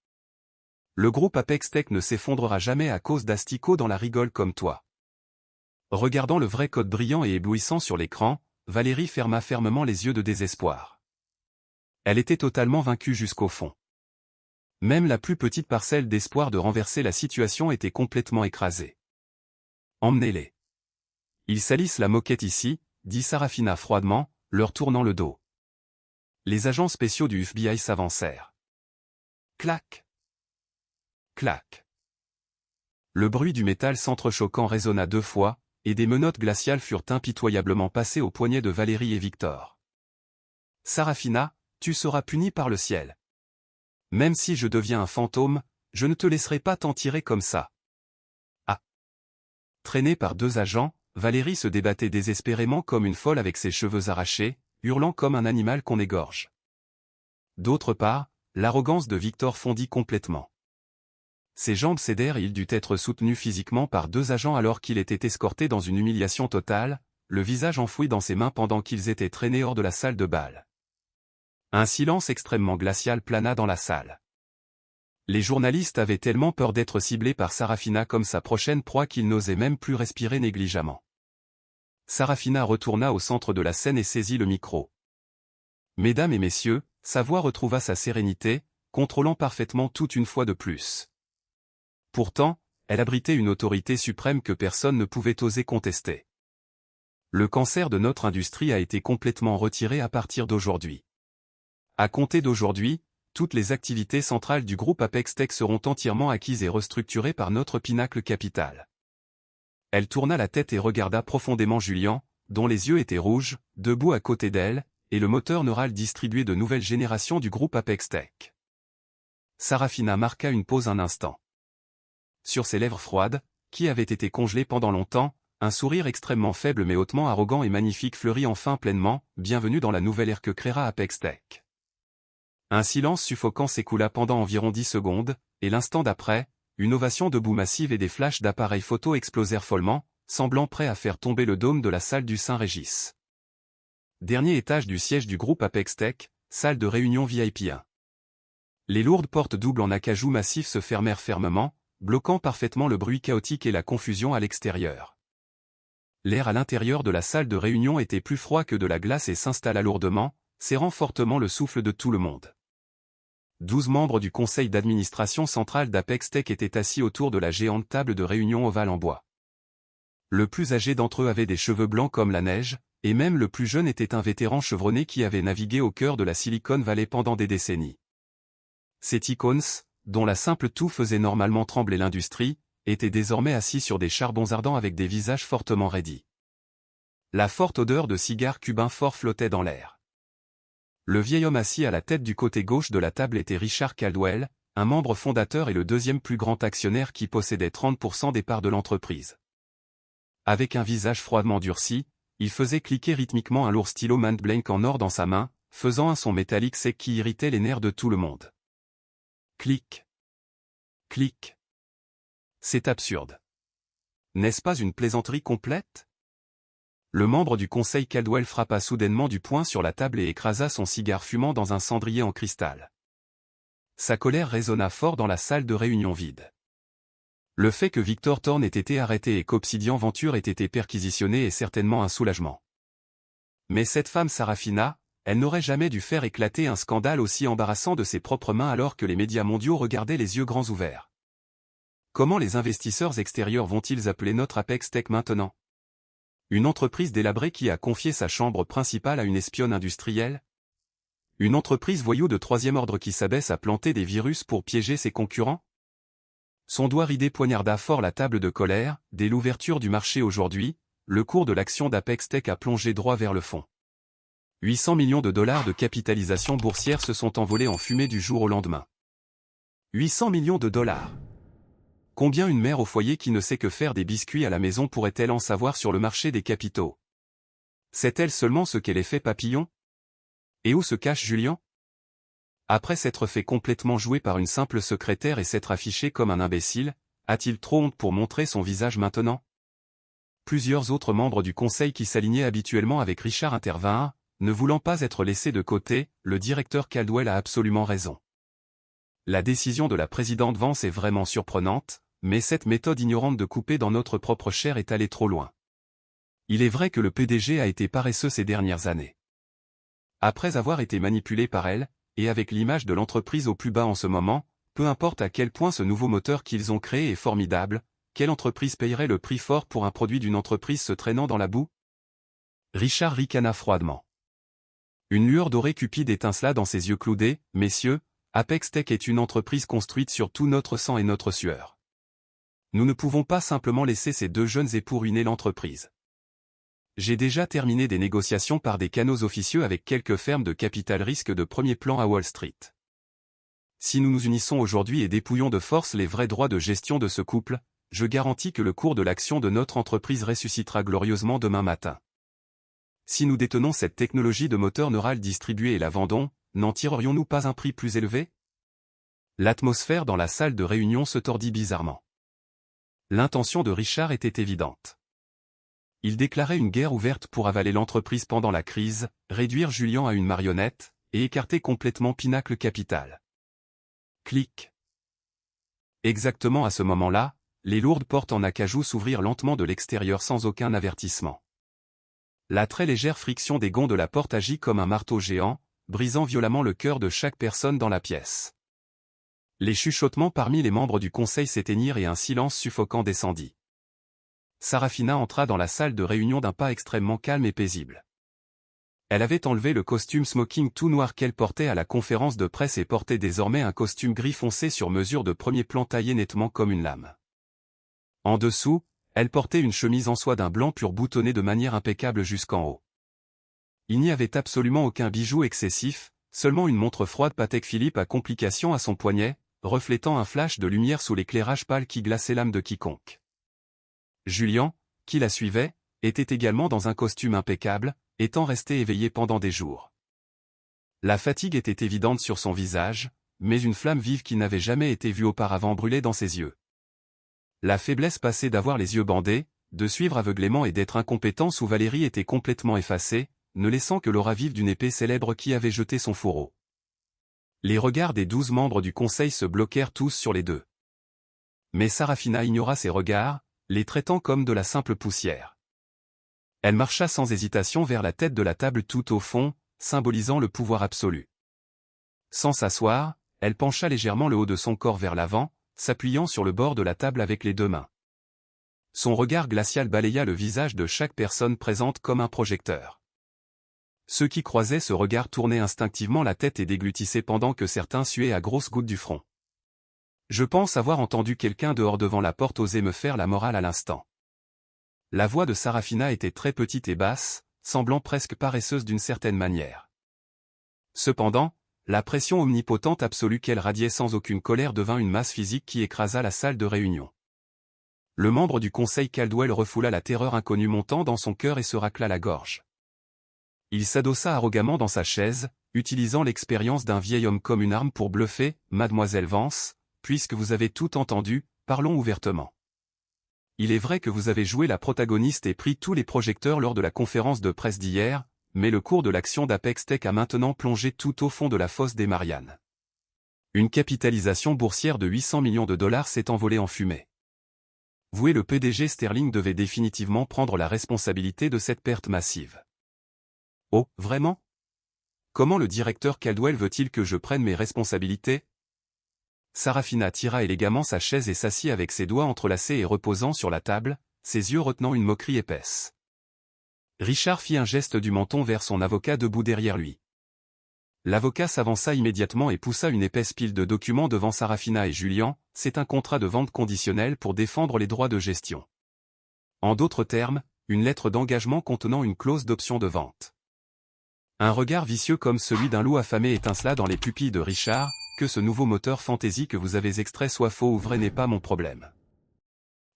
Le groupe Apex Tech ne s'effondrera jamais à cause d'asticots dans la rigole comme toi. Regardant le vrai code brillant et éblouissant sur l'écran, Valérie ferma fermement les yeux de désespoir. Elle était totalement vaincue jusqu'au fond. Même la plus petite parcelle d'espoir de renverser la situation était complètement écrasée. Emmenez-les. Ils salissent la moquette ici, dit Sarafina froidement, leur tournant le dos. Les agents spéciaux du FBI s'avancèrent. Clac. Clac. Le bruit du métal s'entrechoquant résonna 2 fois, et des menottes glaciales furent impitoyablement passées aux poignets de Valérie et Victor. Sarafina, tu seras punie par le ciel. Même si je deviens un fantôme, je ne te laisserai pas t'en tirer comme ça. Ah. Traînée par 2 agents, Valérie se débattait désespérément comme une folle avec ses cheveux arrachés, hurlant comme un animal qu'on égorge. D'autre part, l'arrogance de Victor fondit complètement. Ses jambes cédèrent et il dut être soutenu physiquement par 2 agents alors qu'il était escorté dans une humiliation totale, le visage enfoui dans ses mains pendant qu'ils étaient traînés hors de la salle de bal. Un silence extrêmement glacial plana dans la salle. Les journalistes avaient tellement peur d'être ciblés par Sarafina comme sa prochaine proie qu'ils n'osaient même plus respirer négligemment. Sarafina retourna au centre de la scène et saisit le micro. Mesdames et messieurs, sa voix retrouva sa sérénité, contrôlant parfaitement tout une fois de plus. Pourtant, elle abritait une autorité suprême que personne ne pouvait oser contester. Le cancer de notre industrie a été complètement retiré à partir d'aujourd'hui. À compter d'aujourd'hui, toutes les activités centrales du groupe Apex Tech seront entièrement acquises et restructurées par notre Pinacle Capital. Elle tourna la tête et regarda profondément Julien, dont les yeux étaient rouges, debout à côté d'elle, et le moteur neural distribué de nouvelle génération du groupe Apex Tech. Sarafina marqua une pause un instant. Sur ses lèvres froides, qui avaient été congelées pendant longtemps, un sourire extrêmement faible mais hautement arrogant et magnifique fleurit enfin pleinement, bienvenue dans la nouvelle ère que créera Apex Tech. Un silence suffocant s'écoula pendant environ 10 secondes, et l'instant d'après, une ovation debout massive et des flashs d'appareils photo explosèrent follement, semblant prêts à faire tomber le dôme de la salle du Saint-Régis. Dernier étage du siège du groupe Apex Tech, salle de réunion VIP 1. Les lourdes portes doubles en acajou massif se fermèrent fermement, bloquant parfaitement le bruit chaotique et la confusion à l'extérieur. L'air à l'intérieur de la salle de réunion était plus froid que de la glace et s'installa lourdement, serrant fortement le souffle de tout le monde. 12 membres du conseil d'administration central d'Apex Tech étaient assis autour de la géante table de réunion ovale en bois. Le plus âgé d'entre eux avait des cheveux blancs comme la neige, et même le plus jeune était un vétéran chevronné qui avait navigué au cœur de la Silicon Valley pendant des décennies. Ces icônes, dont la simple toux faisait normalement trembler l'industrie, étaient désormais assis sur des charbons ardents avec des visages fortement raidis. La forte odeur de cigares cubains forts flottait dans l'air. Le vieil homme assis à la tête du côté gauche de la table était Richard Caldwell, un membre fondateur et le 2e plus grand actionnaire qui possédait 30% des parts de l'entreprise. Avec un visage froidement durci, il faisait cliquer rythmiquement un lourd stylo Montblanc en or dans sa main, faisant un son métallique sec qui irritait les nerfs de tout le monde. Clic. Clic. C'est absurde. N'est-ce pas une plaisanterie complète? Le membre du conseil Caldwell frappa soudainement du poing sur la table et écrasa son cigare fumant dans un cendrier en cristal. Sa colère résonna fort dans la salle de réunion vide. Le fait que Victor Thorne ait été arrêté et qu'Obsidian Venture ait été perquisitionné est certainement un soulagement. Mais cette femme Sarafina, elle n'aurait jamais dû faire éclater un scandale aussi embarrassant de ses propres mains alors que les médias mondiaux regardaient les yeux grands ouverts. Comment les investisseurs extérieurs vont-ils appeler notre Apex Tech maintenant? Une entreprise délabrée qui a confié sa chambre principale à une espionne industrielle? Une entreprise voyou de troisième ordre qui s'abaisse à planter des virus pour piéger ses concurrents? Son doigt ridé poignarda fort la table de colère. Dès l'ouverture du marché aujourd'hui, le cours de l'action d'Apex Tech a plongé droit vers le fond. 800 millions de dollars de capitalisation boursière se sont envolés en fumée du jour au lendemain. 800 millions de dollars. Combien une mère au foyer qui ne sait que faire des biscuits à la maison pourrait-elle en savoir sur le marché des capitaux? Sait-elle seulement ce qu'est l'effet papillon? Et où se cache Julien? Après s'être fait complètement jouer par une simple secrétaire et s'être affiché comme un imbécile, a-t-il trop honte pour montrer son visage maintenant? Plusieurs autres membres du conseil qui s'alignaient habituellement avec Richard intervinrent, ne voulant pas être laissés de côté. Le directeur Caldwell a absolument raison. La décision de la présidente Vance est vraiment surprenante, mais cette méthode ignorante de couper dans notre propre chair est allée trop loin. Il est vrai que le PDG a été paresseux ces dernières années. Après avoir été manipulé par elle, et avec l'image de l'entreprise au plus bas en ce moment, peu importe à quel point ce nouveau moteur qu'ils ont créé est formidable, quelle entreprise payerait le prix fort pour un produit d'une entreprise se traînant dans la boue? Richard ricana froidement. Une lueur dorée cupide étincela dans ses yeux cloudés. Messieurs, Apex Tech est une entreprise construite sur tout notre sang et notre sueur. Nous ne pouvons pas simplement laisser ces deux jeunes époux ruiner l'entreprise. J'ai déjà terminé des négociations par des canaux officieux avec quelques fermes de capital risque de premier plan à Wall Street. Si nous nous unissons aujourd'hui et dépouillons de force les vrais droits de gestion de ce couple, je garantis que le cours de l'action de notre entreprise ressuscitera glorieusement demain matin. Si nous détenons cette technologie de moteur neural distribuée et la vendons, n'en tirerions-nous pas un prix plus élevé? L'atmosphère dans la salle de réunion se tordit bizarrement. L'intention de Richard était évidente. Il déclarait une guerre ouverte pour avaler l'entreprise pendant la crise, réduire Julien à une marionnette, et écarter complètement Pinacle Capital. Clic. Exactement à ce moment-là, les lourdes portes en acajou s'ouvrirent lentement de l'extérieur sans aucun avertissement. La très légère friction des gonds de la porte agit comme un marteau géant, brisant violemment le cœur de chaque personne dans la pièce. Les chuchotements parmi les membres du conseil s'éteignirent et un silence suffocant descendit. Sarafina entra dans la salle de réunion d'un pas extrêmement calme et paisible. Elle avait enlevé le costume smoking tout noir qu'elle portait à la conférence de presse et portait désormais un costume gris foncé sur mesure de premier plan taillé nettement comme une lame. En dessous, elle portait une chemise en soie d'un blanc pur boutonnée de manière impeccable jusqu'en haut. Il n'y avait absolument aucun bijou excessif, seulement une montre froide Patek Philippe à complication à son poignet, reflétant un flash de lumière sous l'éclairage pâle qui glaçait l'âme de quiconque. Julien, qui la suivait, était également dans un costume impeccable, étant resté éveillé pendant des jours. La fatigue était évidente sur son visage, mais une flamme vive qui n'avait jamais été vue auparavant brûlait dans ses yeux. La faiblesse passée d'avoir les yeux bandés, de suivre aveuglément et d'être incompétent sous Valérie était complètement effacée, ne laissant que l'aura vive d'une épée célèbre qui avait jeté son fourreau. Les regards des 12 membres du conseil se bloquèrent tous sur les deux. Mais Sarafina ignora ces regards, les traitant comme de la simple poussière. Elle marcha sans hésitation vers la tête de la table tout au fond, symbolisant le pouvoir absolu. Sans s'asseoir, elle pencha légèrement le haut de son corps vers l'avant, s'appuyant sur le bord de la table avec les deux mains. Son regard glacial balaya le visage de chaque personne présente comme un projecteur. Ceux qui croisaient ce regard tournaient instinctivement la tête et déglutissaient pendant que certains suaient à grosses gouttes du front. Je pense avoir entendu quelqu'un dehors devant la porte oser me faire la morale à l'instant. La voix de Sarafina était très petite et basse, semblant presque paresseuse d'une certaine manière. Cependant, la pression omnipotente absolue qu'elle radiait sans aucune colère devint une masse physique qui écrasa la salle de réunion. Le membre du conseil Caldwell refoula la terreur inconnue montant dans son cœur et se racla la gorge. Il s'adossa arrogamment dans sa chaise, utilisant l'expérience d'un vieil homme comme une arme pour bluffer. Mademoiselle Vance, puisque vous avez tout entendu, parlons ouvertement. Il est vrai que vous avez joué la protagoniste et pris tous les projecteurs lors de la conférence de presse d'hier, mais le cours de l'action d'Apex Tech a maintenant plongé tout au fond de la fosse des Mariannes. Une capitalisation boursière de 800 millions de dollars s'est envolée en fumée. Vous et le PDG Sterling devez définitivement prendre la responsabilité de cette perte massive. Oh, vraiment? Comment le directeur Caldwell veut-il que je prenne mes responsabilités? Sarafina tira élégamment sa chaise et s'assit avec ses doigts entrelacés et reposant sur la table, ses yeux retenant une moquerie épaisse. Richard fit un geste du menton vers son avocat debout derrière lui. L'avocat s'avança immédiatement et poussa une épaisse pile de documents devant Sarafina et Julien. C'est un contrat de vente conditionnel pour défendre les droits de gestion. En d'autres termes, une lettre d'engagement contenant une clause d'option de vente. Un regard vicieux comme celui d'un loup affamé étincela dans les pupilles de Richard. Que ce nouveau moteur fantasy que vous avez extrait soit faux ou vrai n'est pas mon problème.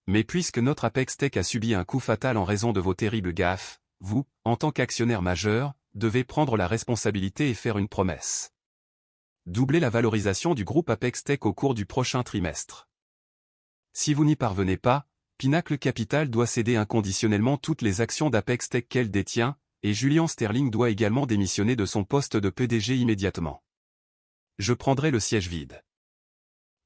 Mais puisque notre Apex Tech a subi un coup fatal en raison de vos terribles gaffes, vous, en tant qu'actionnaire majeur, devez prendre la responsabilité et faire une promesse. Doubler la valorisation du groupe Apex Tech au cours du prochain trimestre. Si vous n'y parvenez pas, Pinnacle Capital doit céder inconditionnellement toutes les actions d'Apex Tech qu'elle détient, et Julian Sterling doit également démissionner de son poste de PDG immédiatement. Je prendrai le siège vide.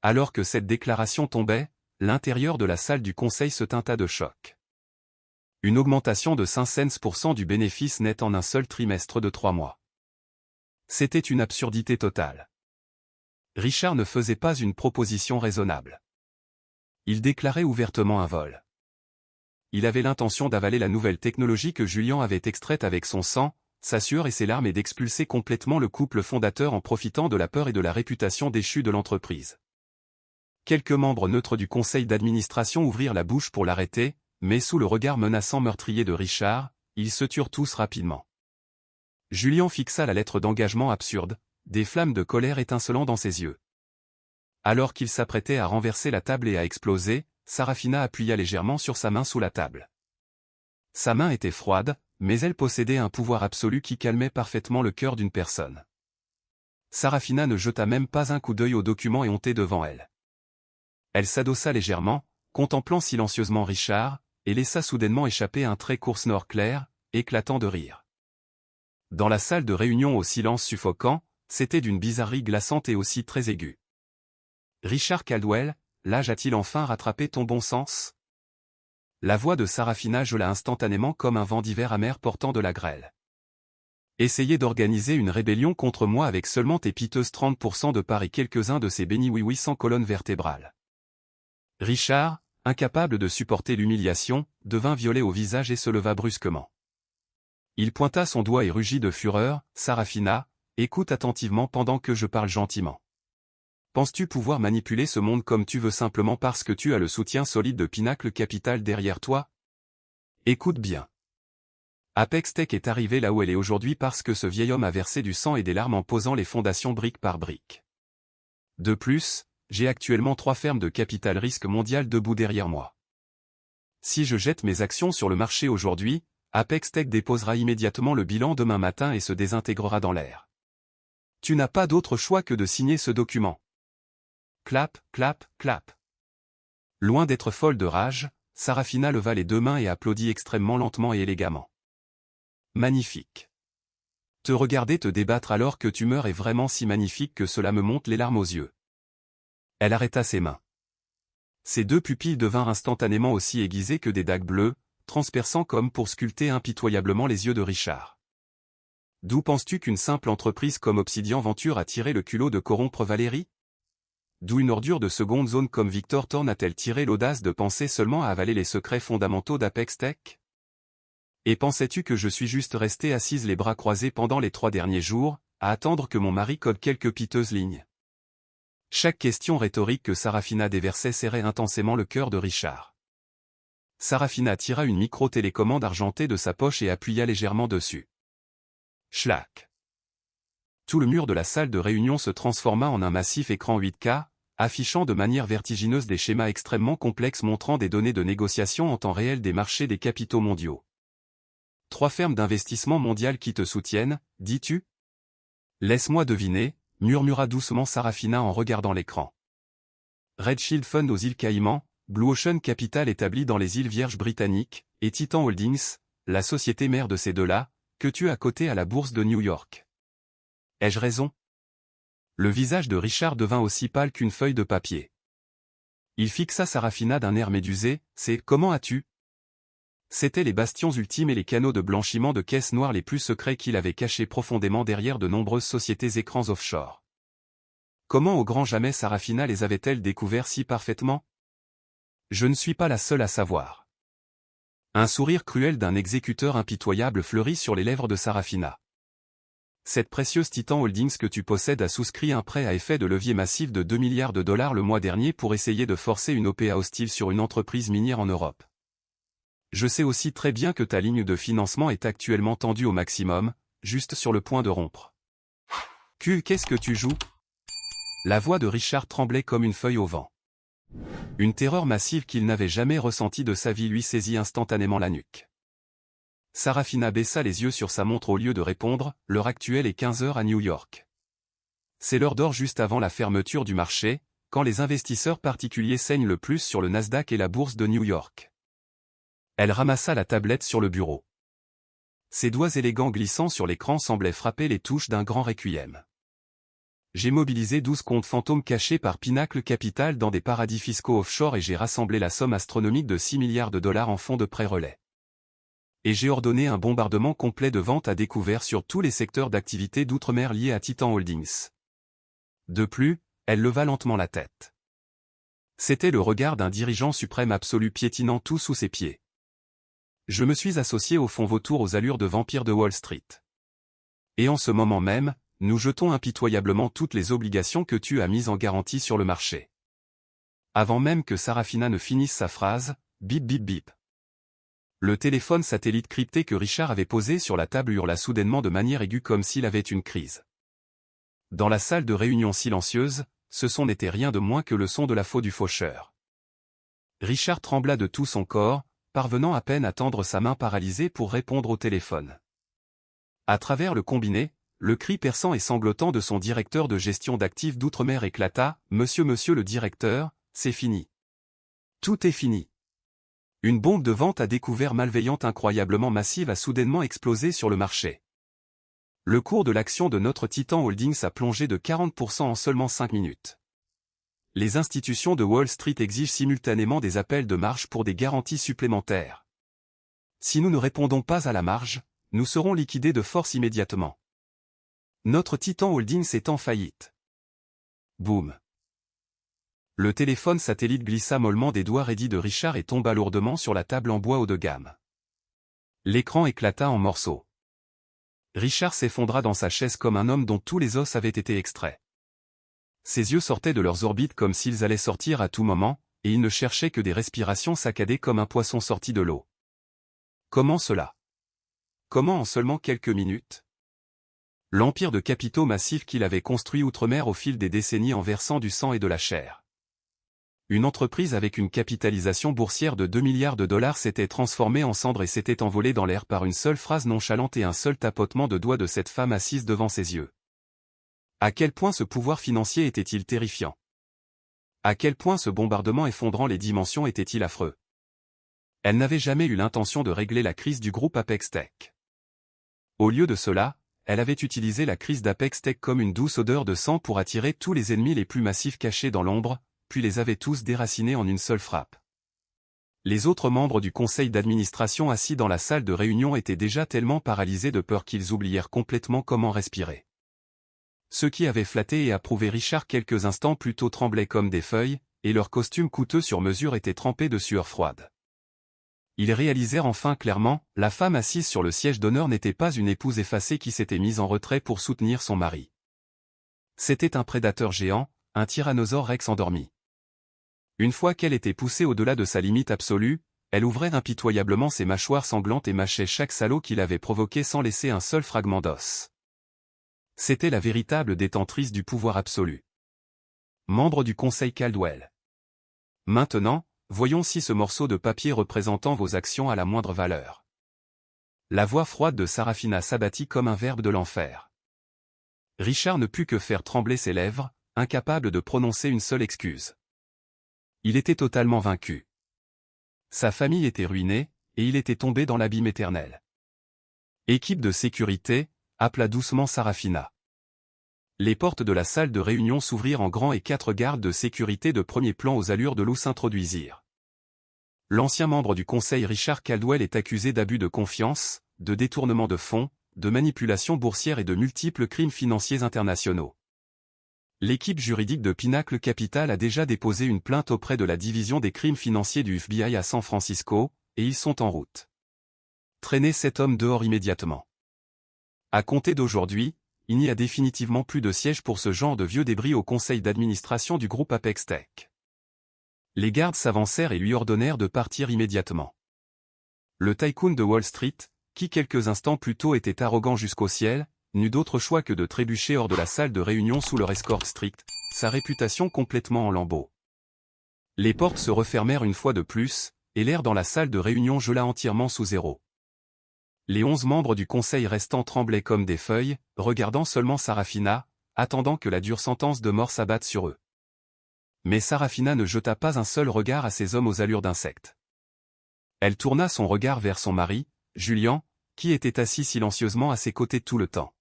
Alors que cette déclaration tombait, l'intérieur de la salle du conseil se teinta de choc. Une augmentation de 5% du bénéfice net en un seul trimestre de 3 mois. C'était une absurdité totale. Richard ne faisait pas une proposition raisonnable. Il déclarait ouvertement un vol. Il avait l'intention d'avaler la nouvelle technologie que Julien avait extraite avec son sang, sa sueur et ses larmes et d'expulser complètement le couple fondateur en profitant de la peur et de la réputation déchue de l'entreprise. Quelques membres neutres du conseil d'administration ouvrirent la bouche pour l'arrêter, mais sous le regard menaçant meurtrier de Richard, ils se turent tous rapidement. Julien fixa la lettre d'engagement absurde, des flammes de colère étincelant dans ses yeux. Alors qu'il s'apprêtait à renverser la table et à exploser, Sarafina appuya légèrement sur sa main sous la table. Sa main était froide, mais elle possédait un pouvoir absolu qui calmait parfaitement le cœur d'une personne. Sarafina ne jeta même pas un coup d'œil aux documents éhontés devant elle. Elle s'adossa légèrement, contemplant silencieusement Richard, et laissa soudainement échapper un très court snore clair, éclatant de rire. Dans la salle de réunion au silence suffocant, c'était d'une bizarrerie glaçante et aussi très aiguë. Richard Caldwell, l'âge a-t-il enfin rattrapé ton bon sens? La voix de Sarafina gela instantanément comme un vent d'hiver amer portant de la grêle. Essayer d'organiser une rébellion contre moi avec seulement tes piteuses 30% de part et quelques-uns de ces bénis oui-oui sans colonne vertébrale. Richard, incapable de supporter l'humiliation, devint violet au visage et se leva brusquement. Il pointa son doigt et rugit de fureur. Sarafina, écoute attentivement pendant que je parle gentiment. Penses-tu pouvoir manipuler ce monde comme tu veux simplement parce que tu as le soutien solide de Pinnacle Capital derrière toi? Écoute bien. Apex Tech est arrivée là où elle est aujourd'hui parce que ce vieil homme a versé du sang et des larmes en posant les fondations brique par brique. De plus, j'ai actuellement 3 fermes de capital risque mondial debout derrière moi. Si je jette mes actions sur le marché aujourd'hui, Apex Tech déposera immédiatement le bilan demain matin et se désintégrera dans l'air. Tu n'as pas d'autre choix que de signer ce document. Clap, clap, clap. Loin d'être folle de rage, Sarafina leva les 2 mains et applaudit extrêmement lentement et élégamment. Magnifique. Te regarder te débattre alors que tu meurs est vraiment si magnifique que cela me monte les larmes aux yeux. Elle arrêta ses mains. Ses 2 pupilles devinrent instantanément aussi aiguisées que des dagues bleues, transperçant comme pour sculpter impitoyablement les yeux de Richard. D'où penses-tu qu'une simple entreprise comme Obsidian Venture a tiré le culot de corrompre Valérie? D'où une ordure de seconde zone comme Victor Thorne a-t-elle tiré l'audace de penser seulement à avaler les secrets fondamentaux d'Apex Tech? Et pensais-tu que je suis juste restée assise les bras croisés pendant les 3 derniers jours, à attendre que mon mari code quelques piteuses lignes? Chaque question rhétorique que Sarafina déversait serrait intensément le cœur de Richard. Sarafina tira une micro-télécommande argentée de sa poche et appuya légèrement dessus. Schlack. Tout le mur de la salle de réunion se transforma en un massif écran 8K, affichant de manière vertigineuse des schémas extrêmement complexes montrant des données de négociation en temps réel des marchés des capitaux mondiaux. 3 fermes d'investissement mondiales qui te soutiennent, dis-tu? Laisse-moi deviner, murmura doucement Sarafina en regardant l'écran. Red Shield Fund aux îles Caïmans, Blue Ocean Capital établi dans les îles Vierges britanniques, et Titan Holdings, la société mère de ces 2-là, que tu as coté à la bourse de New York. Ai-je raison? Le visage de Richard devint aussi pâle qu'une feuille de papier. Il fixa Sarafina d'un air médusé. C'est « Comment as-tu » C'étaient les bastions ultimes et les canaux de blanchiment de caisses noires les plus secrets qu'il avait cachés profondément derrière de nombreuses sociétés écrans offshore. Comment au grand jamais Sarafina les avait-elle découverts si parfaitement? Je ne suis pas la seule à savoir. Un sourire cruel d'un exécuteur impitoyable fleurit sur les lèvres de Sarafina. Cette précieuse Titan Holdings que tu possèdes a souscrit un prêt à effet de levier massif de 2 milliards de dollars le mois dernier pour essayer de forcer une OPA hostile sur une entreprise minière en Europe. Je sais aussi très bien que ta ligne de financement est actuellement tendue au maximum, juste sur le point de rompre. Qu'est-ce que tu joues? La voix de Richard tremblait comme une feuille au vent. Une terreur massive qu'il n'avait jamais ressentie de sa vie lui saisit instantanément la nuque. Sarafina baissa les yeux sur sa montre au lieu de répondre, l'heure actuelle est 15 heures à New York. C'est l'heure d'or juste avant la fermeture du marché, quand les investisseurs particuliers saignent le plus sur le Nasdaq et la bourse de New York. Elle ramassa la tablette sur le bureau. Ses doigts élégants glissant sur l'écran semblaient frapper les touches d'un grand requiem. J'ai mobilisé 12 comptes fantômes cachés par Pinnacle Capital dans des paradis fiscaux offshore et j'ai rassemblé la somme astronomique de 6 milliards de dollars en fonds de prêt relais. Et j'ai ordonné un bombardement complet de ventes à découvert sur tous les secteurs d'activité d'outre-mer liés à Titan Holdings. De plus, elle leva lentement la tête. C'était le regard d'un dirigeant suprême absolu piétinant tout sous ses pieds. Je me suis associé au fonds vautour aux allures de vampire de Wall Street. Et en ce moment même, nous jetons impitoyablement toutes les obligations que tu as mises en garantie sur le marché. Avant même que Sarafina ne finisse sa phrase, bip bip bip. Le téléphone satellite crypté que Richard avait posé sur la table hurla soudainement de manière aiguë comme s'il avait une crise. Dans la salle de réunion silencieuse, ce son n'était rien de moins que le son de la faulx du faucheur. Richard trembla de tout son corps, parvenant à peine à tendre sa main paralysée pour répondre au téléphone. À travers le combiné, le cri perçant et sanglotant de son directeur de gestion d'actifs d'outre-mer éclata. « Monsieur le directeur, c'est fini. Tout est fini. » Une bombe de vente à découvert malveillante incroyablement massive a soudainement explosé sur le marché. Le cours de l'action de notre Titan Holdings a plongé de 40% en seulement 5 minutes. Les institutions de Wall Street exigent simultanément des appels de marge pour des garanties supplémentaires. Si nous ne répondons pas à la marge, nous serons liquidés de force immédiatement. Notre Titan Holdings est en faillite. Boum. Le téléphone satellite glissa mollement des doigts raidis de Richard et tomba lourdement sur la table en bois haut de gamme. L'écran éclata en morceaux. Richard s'effondra dans sa chaise comme un homme dont tous les os avaient été extraits. Ses yeux sortaient de leurs orbites comme s'ils allaient sortir à tout moment, et il ne cherchait que des respirations saccadées comme un poisson sorti de l'eau. Comment cela? Comment en seulement quelques minutes? L'empire de capitaux massifs qu'il avait construit outre-mer au fil des décennies en versant du sang et de la chair. Une entreprise avec une capitalisation boursière de 2 milliards de dollars s'était transformée en cendres et s'était envolée dans l'air par une seule phrase nonchalante et un seul tapotement de doigts de cette femme assise devant ses yeux. À quel point ce pouvoir financier était-il terrifiant? À quel point ce bombardement effondrant les dimensions était-il affreux? Elle n'avait jamais eu l'intention de régler la crise du groupe Apex Tech. Au lieu de cela, elle avait utilisé la crise d'Apex Tech comme une douce odeur de sang pour attirer tous les ennemis les plus massifs cachés dans l'ombre, puis les avait tous déracinés en une seule frappe. Les autres membres du conseil d'administration assis dans la salle de réunion étaient déjà tellement paralysés de peur qu'ils oublièrent complètement comment respirer. Ceux qui avaient flatté et approuvé Richard quelques instants plus tôt tremblaient comme des feuilles, et leurs costumes coûteux sur mesure étaient trempés de sueur froide. Ils réalisèrent enfin clairement, la femme assise sur le siège d'honneur n'était pas une épouse effacée qui s'était mise en retrait pour soutenir son mari. C'était un prédateur géant, un tyrannosaure rex endormi. Une fois qu'elle était poussée au-delà de sa limite absolue, elle ouvrait impitoyablement ses mâchoires sanglantes et mâchait chaque salaud qu'il avait provoqué sans laisser un seul fragment d'os. C'était la véritable détentrice du pouvoir absolu. Membre du conseil Caldwell. Maintenant, voyons si ce morceau de papier représentant vos actions a la moindre valeur. La voix froide de Sarafina s'abattit comme un verbe de l'enfer. Richard ne put que faire trembler ses lèvres, incapable de prononcer une seule excuse. Il était totalement vaincu. Sa famille était ruinée, et il était tombé dans l'abîme éternel. Équipe de sécurité, appela doucement Sarafina. Les portes de la salle de réunion s'ouvrirent en grand et 4 gardes de sécurité de premier plan aux allures de loup s'introduisirent. L'ancien membre du conseil Richard Caldwell est accusé d'abus de confiance, de détournement de fonds, de manipulation boursière et de multiples crimes financiers internationaux. L'équipe juridique de Pinnacle Capital a déjà déposé une plainte auprès de la division des crimes financiers du FBI à San Francisco, et ils sont en route. Traînez cet homme dehors immédiatement. À compter d'aujourd'hui, il n'y a définitivement plus de siège pour ce genre de vieux débris au conseil d'administration du groupe Apex Tech. Les gardes s'avancèrent et lui ordonnèrent de partir immédiatement. Le tycoon de Wall Street, qui quelques instants plus tôt était arrogant jusqu'au ciel, n'eut d'autre choix que de trébucher hors de la salle de réunion sous leur escorte stricte, sa réputation complètement en lambeaux. Les portes se refermèrent une fois de plus, et l'air dans la salle de réunion gela entièrement sous zéro. Les 11 membres du conseil restants tremblaient comme des feuilles, regardant seulement Sarafina, attendant que la dure sentence de mort s'abatte sur eux. Mais Sarafina ne jeta pas un seul regard à ces hommes aux allures d'insectes. Elle tourna son regard vers son mari, Julian, qui était assis silencieusement à ses côtés tout le temps.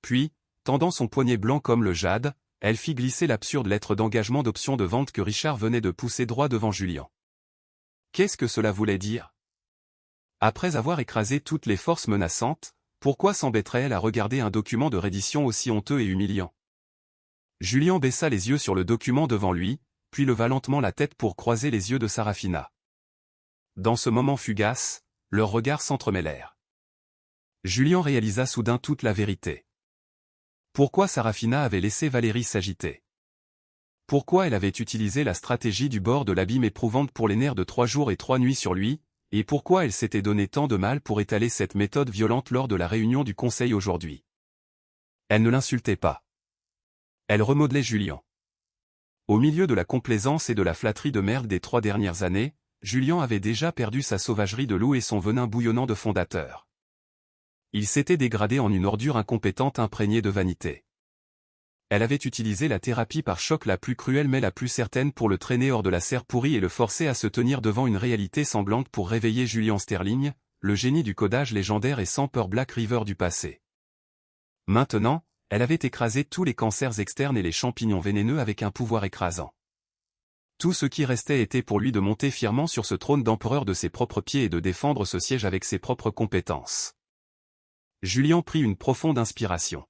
Puis, tendant son poignet blanc comme le jade, elle fit glisser l'absurde lettre d'engagement d'option de vente que Richard venait de pousser droit devant Julian. Qu'est-ce que cela voulait dire? Après avoir écrasé toutes les forces menaçantes, pourquoi s'embêterait-elle à regarder un document de reddition aussi honteux et humiliant? Julian baissa les yeux sur le document devant lui, puis leva lentement la tête pour croiser les yeux de Sarafina. Dans ce moment fugace, leurs regards s'entremêlèrent. Julian réalisa soudain toute la vérité. Pourquoi Sarafina avait laissé Valérie s'agiter? Pourquoi elle avait utilisé la stratégie du bord de l'abîme éprouvante pour les nerfs de 3 jours et 3 nuits sur lui? Et pourquoi elle s'était donné tant de mal pour étaler cette méthode violente lors de la réunion du conseil aujourd'hui? Elle ne l'insultait pas. Elle remodelait Julian. Au milieu de la complaisance et de la flatterie de merde des 3 dernières années, Julian avait déjà perdu sa sauvagerie de loup et son venin bouillonnant de fondateur. Il s'était dégradé en une ordure incompétente imprégnée de vanité. Elle avait utilisé la thérapie par choc la plus cruelle mais la plus certaine pour le traîner hors de la serre pourrie et le forcer à se tenir devant une réalité sanglante pour réveiller Julian Sterling, le génie du codage légendaire et sans peur Black River du passé. Maintenant, elle avait écrasé tous les cancers externes et les champignons vénéneux avec un pouvoir écrasant. Tout ce qui restait était pour lui de monter fièrement sur ce trône d'empereur de ses propres pieds et de défendre ce siège avec ses propres compétences. Julian prit une profonde inspiration.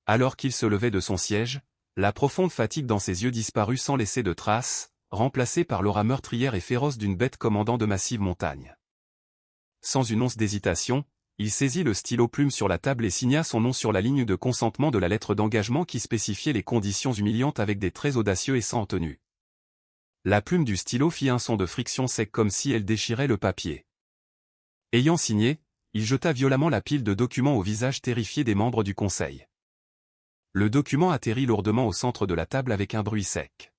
Alors qu'il se levait de son siège, la profonde fatigue dans ses yeux disparut sans laisser de traces, remplacée par l'aura meurtrière et féroce d'une bête commandant de massives montagnes. Sans une once d'hésitation, il saisit le stylo plume sur la table et signa son nom sur la ligne de consentement de la lettre d'engagement qui spécifiait les conditions humiliantes avec des traits audacieux et sans retenue. La plume du stylo fit un son de friction sec comme si elle déchirait le papier. Ayant signé, il jeta violemment la pile de documents au visage terrifié des membres du conseil. Le document atterrit lourdement au centre de la table avec un bruit sec.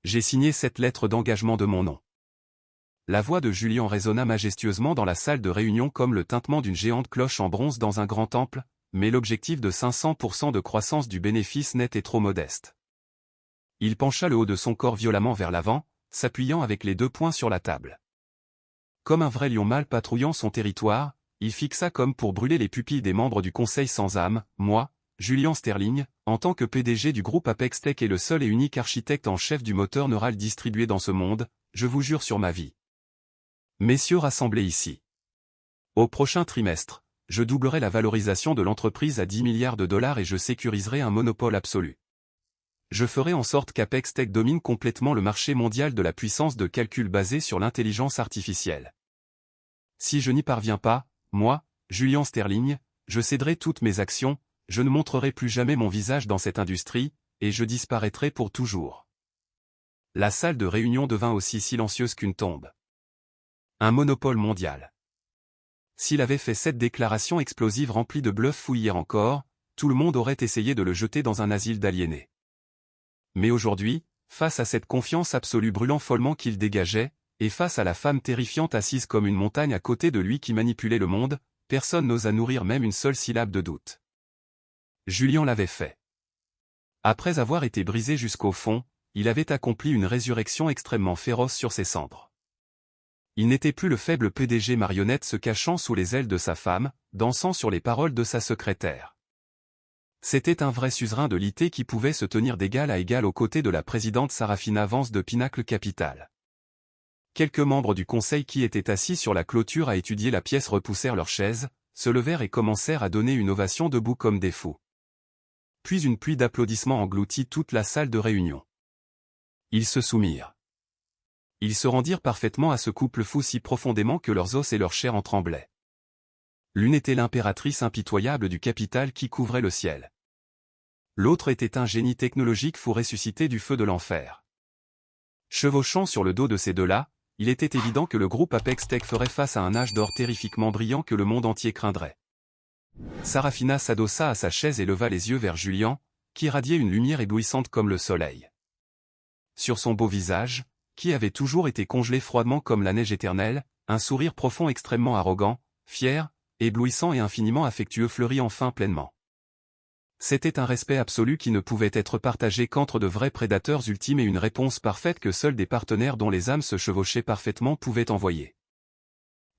J'ai signé cette lettre d'engagement de mon nom. La voix de Julian résonna majestueusement dans la salle de réunion comme le tintement d'une géante cloche en bronze dans un grand temple, mais l'objectif de 500% de croissance du bénéfice net est trop modeste. Il pencha le haut de son corps violemment vers l'avant, s'appuyant avec les 2 poings sur la table. Comme un vrai lion mâle patrouillant son territoire, il fixa comme pour brûler les pupilles des membres du conseil sans âme, moi, Julian Sterling, en tant que PDG du groupe Apex Tech et le seul et unique architecte en chef du moteur neural distribué dans ce monde, je vous jure sur ma vie. Messieurs rassemblés ici. Au prochain trimestre, je doublerai la valorisation de l'entreprise à 10 milliards de dollars et je sécuriserai un monopole absolu. Je ferai en sorte qu'Apex Tech domine complètement le marché mondial de la puissance de calcul basée sur l'intelligence artificielle. Si je n'y parviens pas, moi, Julian Sterling, je céderai toutes mes actions, je ne montrerai plus jamais mon visage dans cette industrie, et je disparaîtrai pour toujours. La salle de réunion devint aussi silencieuse qu'une tombe. Un monopole mondial. S'il avait fait cette déclaration explosive remplie de bluffs fous hier encore, tout le monde aurait essayé de le jeter dans un asile d'aliénés. Mais aujourd'hui, face à cette confiance absolue brûlant follement qu'il dégageait, et face à la femme terrifiante assise comme une montagne à côté de lui qui manipulait le monde, personne n'osa nourrir même une seule syllabe de doute. Julian l'avait fait. Après avoir été brisé jusqu'au fond, il avait accompli une résurrection extrêmement féroce sur ses cendres. Il n'était plus le faible PDG marionnette se cachant sous les ailes de sa femme, dansant sur les paroles de sa secrétaire. C'était un vrai suzerain de l'IT qui pouvait se tenir d'égal à égal aux côtés de la présidente Sarafina Vance de Pinnacle Capital. Quelques membres du conseil qui étaient assis sur la clôture à étudier la pièce repoussèrent leurs chaises, se levèrent et commencèrent à donner une ovation debout comme des fous. Puis une pluie d'applaudissements engloutit toute la salle de réunion. Ils se soumirent. Ils se rendirent parfaitement à ce couple fou si profondément que leurs os et leur chair en tremblaient. L'une était l'impératrice impitoyable du capital qui couvrait le ciel. L'autre était un génie technologique fou ressuscité du feu de l'enfer. Chevauchant sur le dos de ces deux-là, il était évident que le groupe Apex Tech ferait face à un âge d'or terrifiquement brillant que le monde entier craindrait. Sarafina s'adossa à sa chaise et leva les yeux vers Julian, qui radiait une lumière éblouissante comme le soleil. Sur son beau visage, qui avait toujours été congelé froidement comme la neige éternelle, un sourire profond extrêmement arrogant, fier, éblouissant et infiniment affectueux fleurit enfin pleinement. C'était un respect absolu qui ne pouvait être partagé qu'entre de vrais prédateurs ultimes et une réponse parfaite que seuls des partenaires dont les âmes se chevauchaient parfaitement pouvaient envoyer.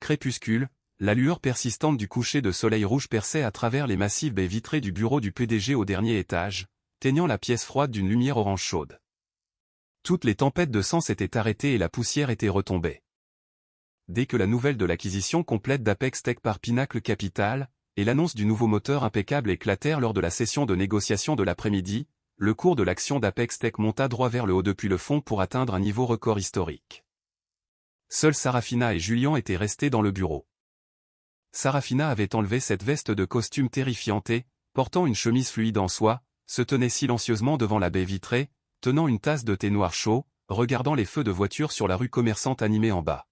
Crépuscule, la lueur persistante du coucher de soleil rouge perçait à travers les massives baies vitrées du bureau du PDG au dernier étage, teignant la pièce froide d'une lumière orange chaude. Toutes les tempêtes de sang s'étaient arrêtées et la poussière était retombée. Dès que la nouvelle de l'acquisition complète d'Apex Tech par Pinnacle Capital, et l'annonce du nouveau moteur impeccable éclatèrent lors de la session de négociation de l'après-midi, le cours de l'action d'Apex Tech monta droit vers le haut depuis le fond pour atteindre un niveau record historique. Seuls Sarafina et Julian étaient restés dans le bureau. Sarafina avait enlevé cette veste de costume terrifiante et, portant une chemise fluide en soie, se tenait silencieusement devant la baie vitrée, tenant une tasse de thé noir chaud, regardant les feux de voiture sur la rue commerçante animée en bas.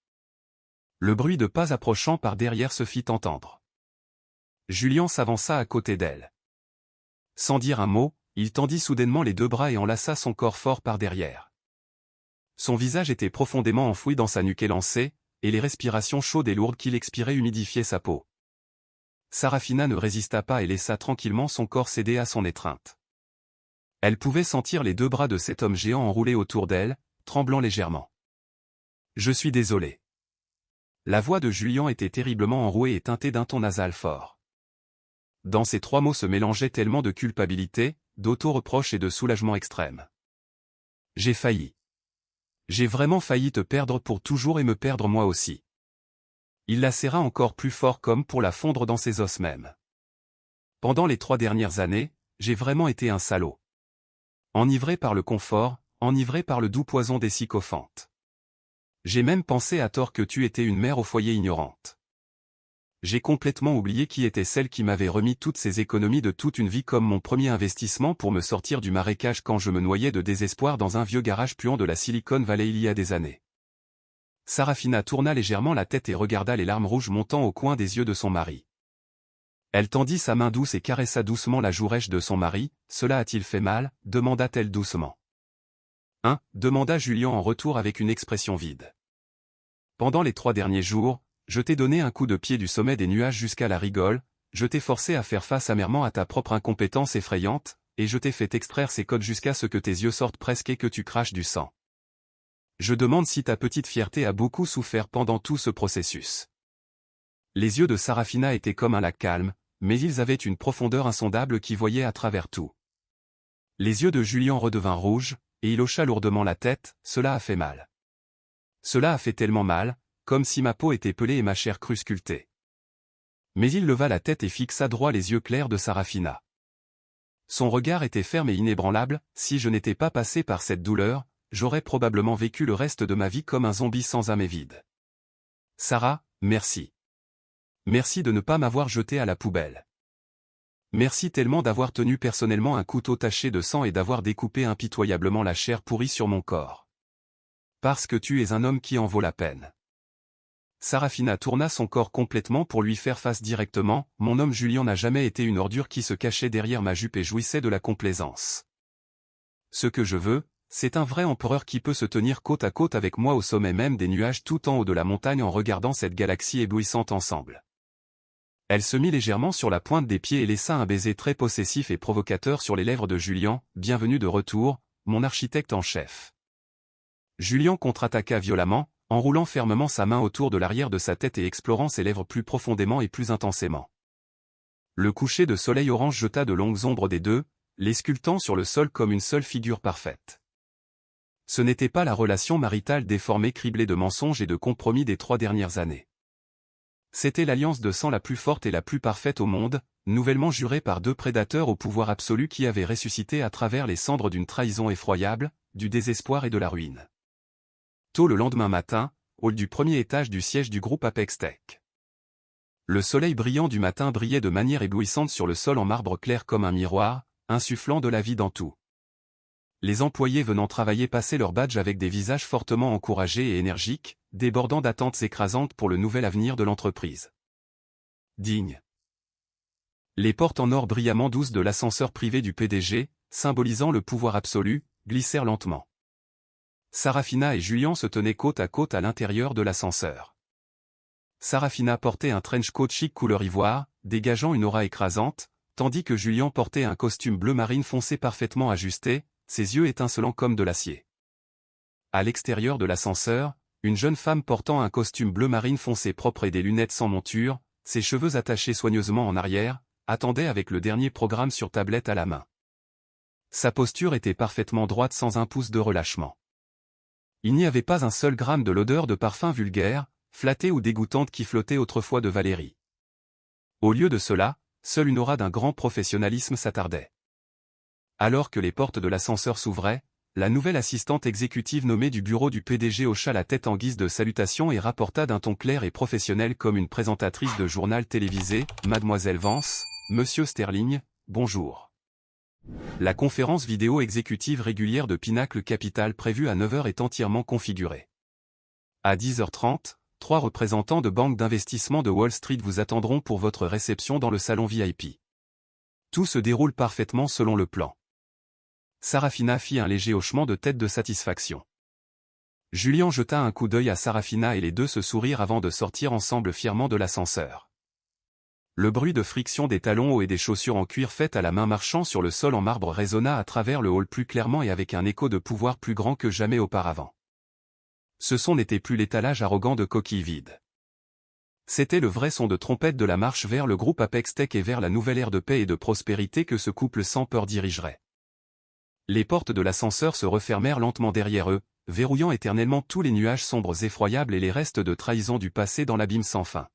Le bruit de pas approchant par derrière se fit entendre. Julian s'avança à côté d'elle. Sans dire un mot, il tendit soudainement les deux bras et enlaça son corps fort par derrière. Son visage était profondément enfoui dans sa nuque élancée, et les respirations chaudes et lourdes qu'il expirait humidifiaient sa peau. Sarafina ne résista pas et laissa tranquillement son corps céder à son étreinte. Elle pouvait sentir les deux bras de cet homme géant enroulés autour d'elle, tremblant légèrement. « Je suis désolé. » La voix de Julian était terriblement enrouée et teintée d'un ton nasal fort. Dans ces trois mots se mélangeait tellement de culpabilité, d'auto-reproche et de soulagement extrême. « J'ai failli. J'ai vraiment failli te perdre pour toujours et me perdre moi aussi. » Il la serra encore plus fort comme pour la fondre dans ses os même. « Pendant les 3 dernières années, j'ai vraiment été un salaud. Enivré par le confort, enivré par le doux poison des sycophantes. J'ai même pensé à tort que tu étais une mère au foyer ignorante. J'ai complètement oublié qui était celle qui m'avait remis toutes ces économies de toute une vie comme mon premier investissement pour me sortir du marécage quand je me noyais de désespoir dans un vieux garage puant de la Silicon Valley il y a des années. » Sarafina tourna légèrement la tête et regarda les larmes rouges montant au coin des yeux de son mari. Elle tendit sa main douce et caressa doucement la joue rêche de son mari. « Cela a-t-il fait mal ?» demanda-t-elle doucement. « Hein » demanda Julian en retour avec une expression vide. « Pendant les 3 derniers jours, je t'ai donné un coup de pied du sommet des nuages jusqu'à la rigole, je t'ai forcé à faire face amèrement à ta propre incompétence effrayante, et je t'ai fait extraire ces codes jusqu'à ce que tes yeux sortent presque et que tu craches du sang. Je demande si ta petite fierté a beaucoup souffert pendant tout ce processus. » Les yeux de Sarafina étaient comme un lac calme, mais ils avaient une profondeur insondable qui voyait à travers tout. Les yeux de Julian redevinrent rouges, et il hocha lourdement la tête. « Cela a fait mal. Cela a fait tellement mal, comme si ma peau était pelée et ma chair crue sculptée. » Mais il leva la tête et fixa droit les yeux clairs de Sarafina. Son regard était ferme et inébranlable. « Si je n'étais pas passé par cette douleur, j'aurais probablement vécu le reste de ma vie comme un zombie sans âme et vide. Sarah, merci. Merci de ne pas m'avoir jeté à la poubelle. Merci tellement d'avoir tenu personnellement un couteau taché de sang et d'avoir découpé impitoyablement la chair pourrie sur mon corps. Parce que tu es un homme qui en vaut la peine. » Sarafina tourna son corps complètement pour lui faire face directement. « Mon homme Julian n'a jamais été une ordure qui se cachait derrière ma jupe et jouissait de la complaisance. Ce que je veux, c'est un vrai empereur qui peut se tenir côte à côte avec moi au sommet même des nuages tout en haut de la montagne en regardant cette galaxie éblouissante ensemble. » Elle se mit légèrement sur la pointe des pieds et laissa un baiser très possessif et provocateur sur les lèvres de Julian. « Bienvenue de retour, mon architecte en chef. » Julian contre-attaqua violemment, enroulant fermement sa main autour de l'arrière de sa tête et explorant ses lèvres plus profondément et plus intensément. Le coucher de soleil orange jeta de longues ombres des deux, les sculptant sur le sol comme une seule figure parfaite. Ce n'était pas la relation maritale déformée criblée de mensonges et de compromis des 3 dernières années. C'était l'alliance de sang la plus forte et la plus parfaite au monde, nouvellement jurée par 2 prédateurs au pouvoir absolu qui avaient ressuscité à travers les cendres d'une trahison effroyable, du désespoir et de la ruine. Tôt le lendemain matin, hall du premier étage du siège du groupe Apex Tech. Le soleil brillant du matin brillait de manière éblouissante sur le sol en marbre clair comme un miroir, insufflant de la vie dans tout. Les employés venant travailler passaient leur badge avec des visages fortement encouragés et énergiques, débordant d'attentes écrasantes pour le nouvel avenir de l'entreprise. Digne. Les portes en or brillamment douces de l'ascenseur privé du PDG, symbolisant le pouvoir absolu, glissèrent lentement. Sarafina et Julien se tenaient côte à côte à l'intérieur de l'ascenseur. Sarafina portait un trench coat chic couleur ivoire, dégageant une aura écrasante, tandis que Julien portait un costume bleu marine foncé parfaitement ajusté, ses yeux étincelants comme de l'acier. À l'extérieur de l'ascenseur, une jeune femme portant un costume bleu marine foncé propre et des lunettes sans monture, ses cheveux attachés soigneusement en arrière, attendait avec le dernier programme sur tablette à la main. Sa posture était parfaitement droite sans un pouce de relâchement. Il n'y avait pas un seul gramme de l'odeur de parfum vulgaire, flattée ou dégoûtante qui flottait autrefois de Valérie. Au lieu de cela, seule une aura d'un grand professionnalisme s'attardait. Alors que les portes de l'ascenseur s'ouvraient, la nouvelle assistante exécutive nommée du bureau du PDG hocha la tête en guise de salutation et rapporta d'un ton clair et professionnel comme une présentatrice de journal télévisé, « Mademoiselle Vance, Monsieur Sterling, bonjour. La conférence vidéo exécutive régulière de Pinacle Capital prévue à 9h est entièrement configurée. À 10h30, 3 représentants de banques d'investissement de Wall Street vous attendront pour votre réception dans le salon VIP. Tout se déroule parfaitement selon le plan. Sarafina fit un léger hochement de tête de satisfaction. Julien jeta un coup d'œil à Sarafina et les deux se sourirent avant de sortir ensemble fièrement de l'ascenseur. Le bruit de friction des talons hauts et des chaussures en cuir faites à la main marchant sur le sol en marbre résonna à travers le hall plus clairement et avec un écho de pouvoir plus grand que jamais auparavant. Ce son n'était plus l'étalage arrogant de coquilles vides. C'était le vrai son de trompette de la marche vers le groupe Apex Tech et vers la nouvelle ère de paix et de prospérité que ce couple sans peur dirigerait. Les portes de l'ascenseur se refermèrent lentement derrière eux, verrouillant éternellement tous les nuages sombres effroyables et les restes de trahison du passé dans l'abîme sans fin.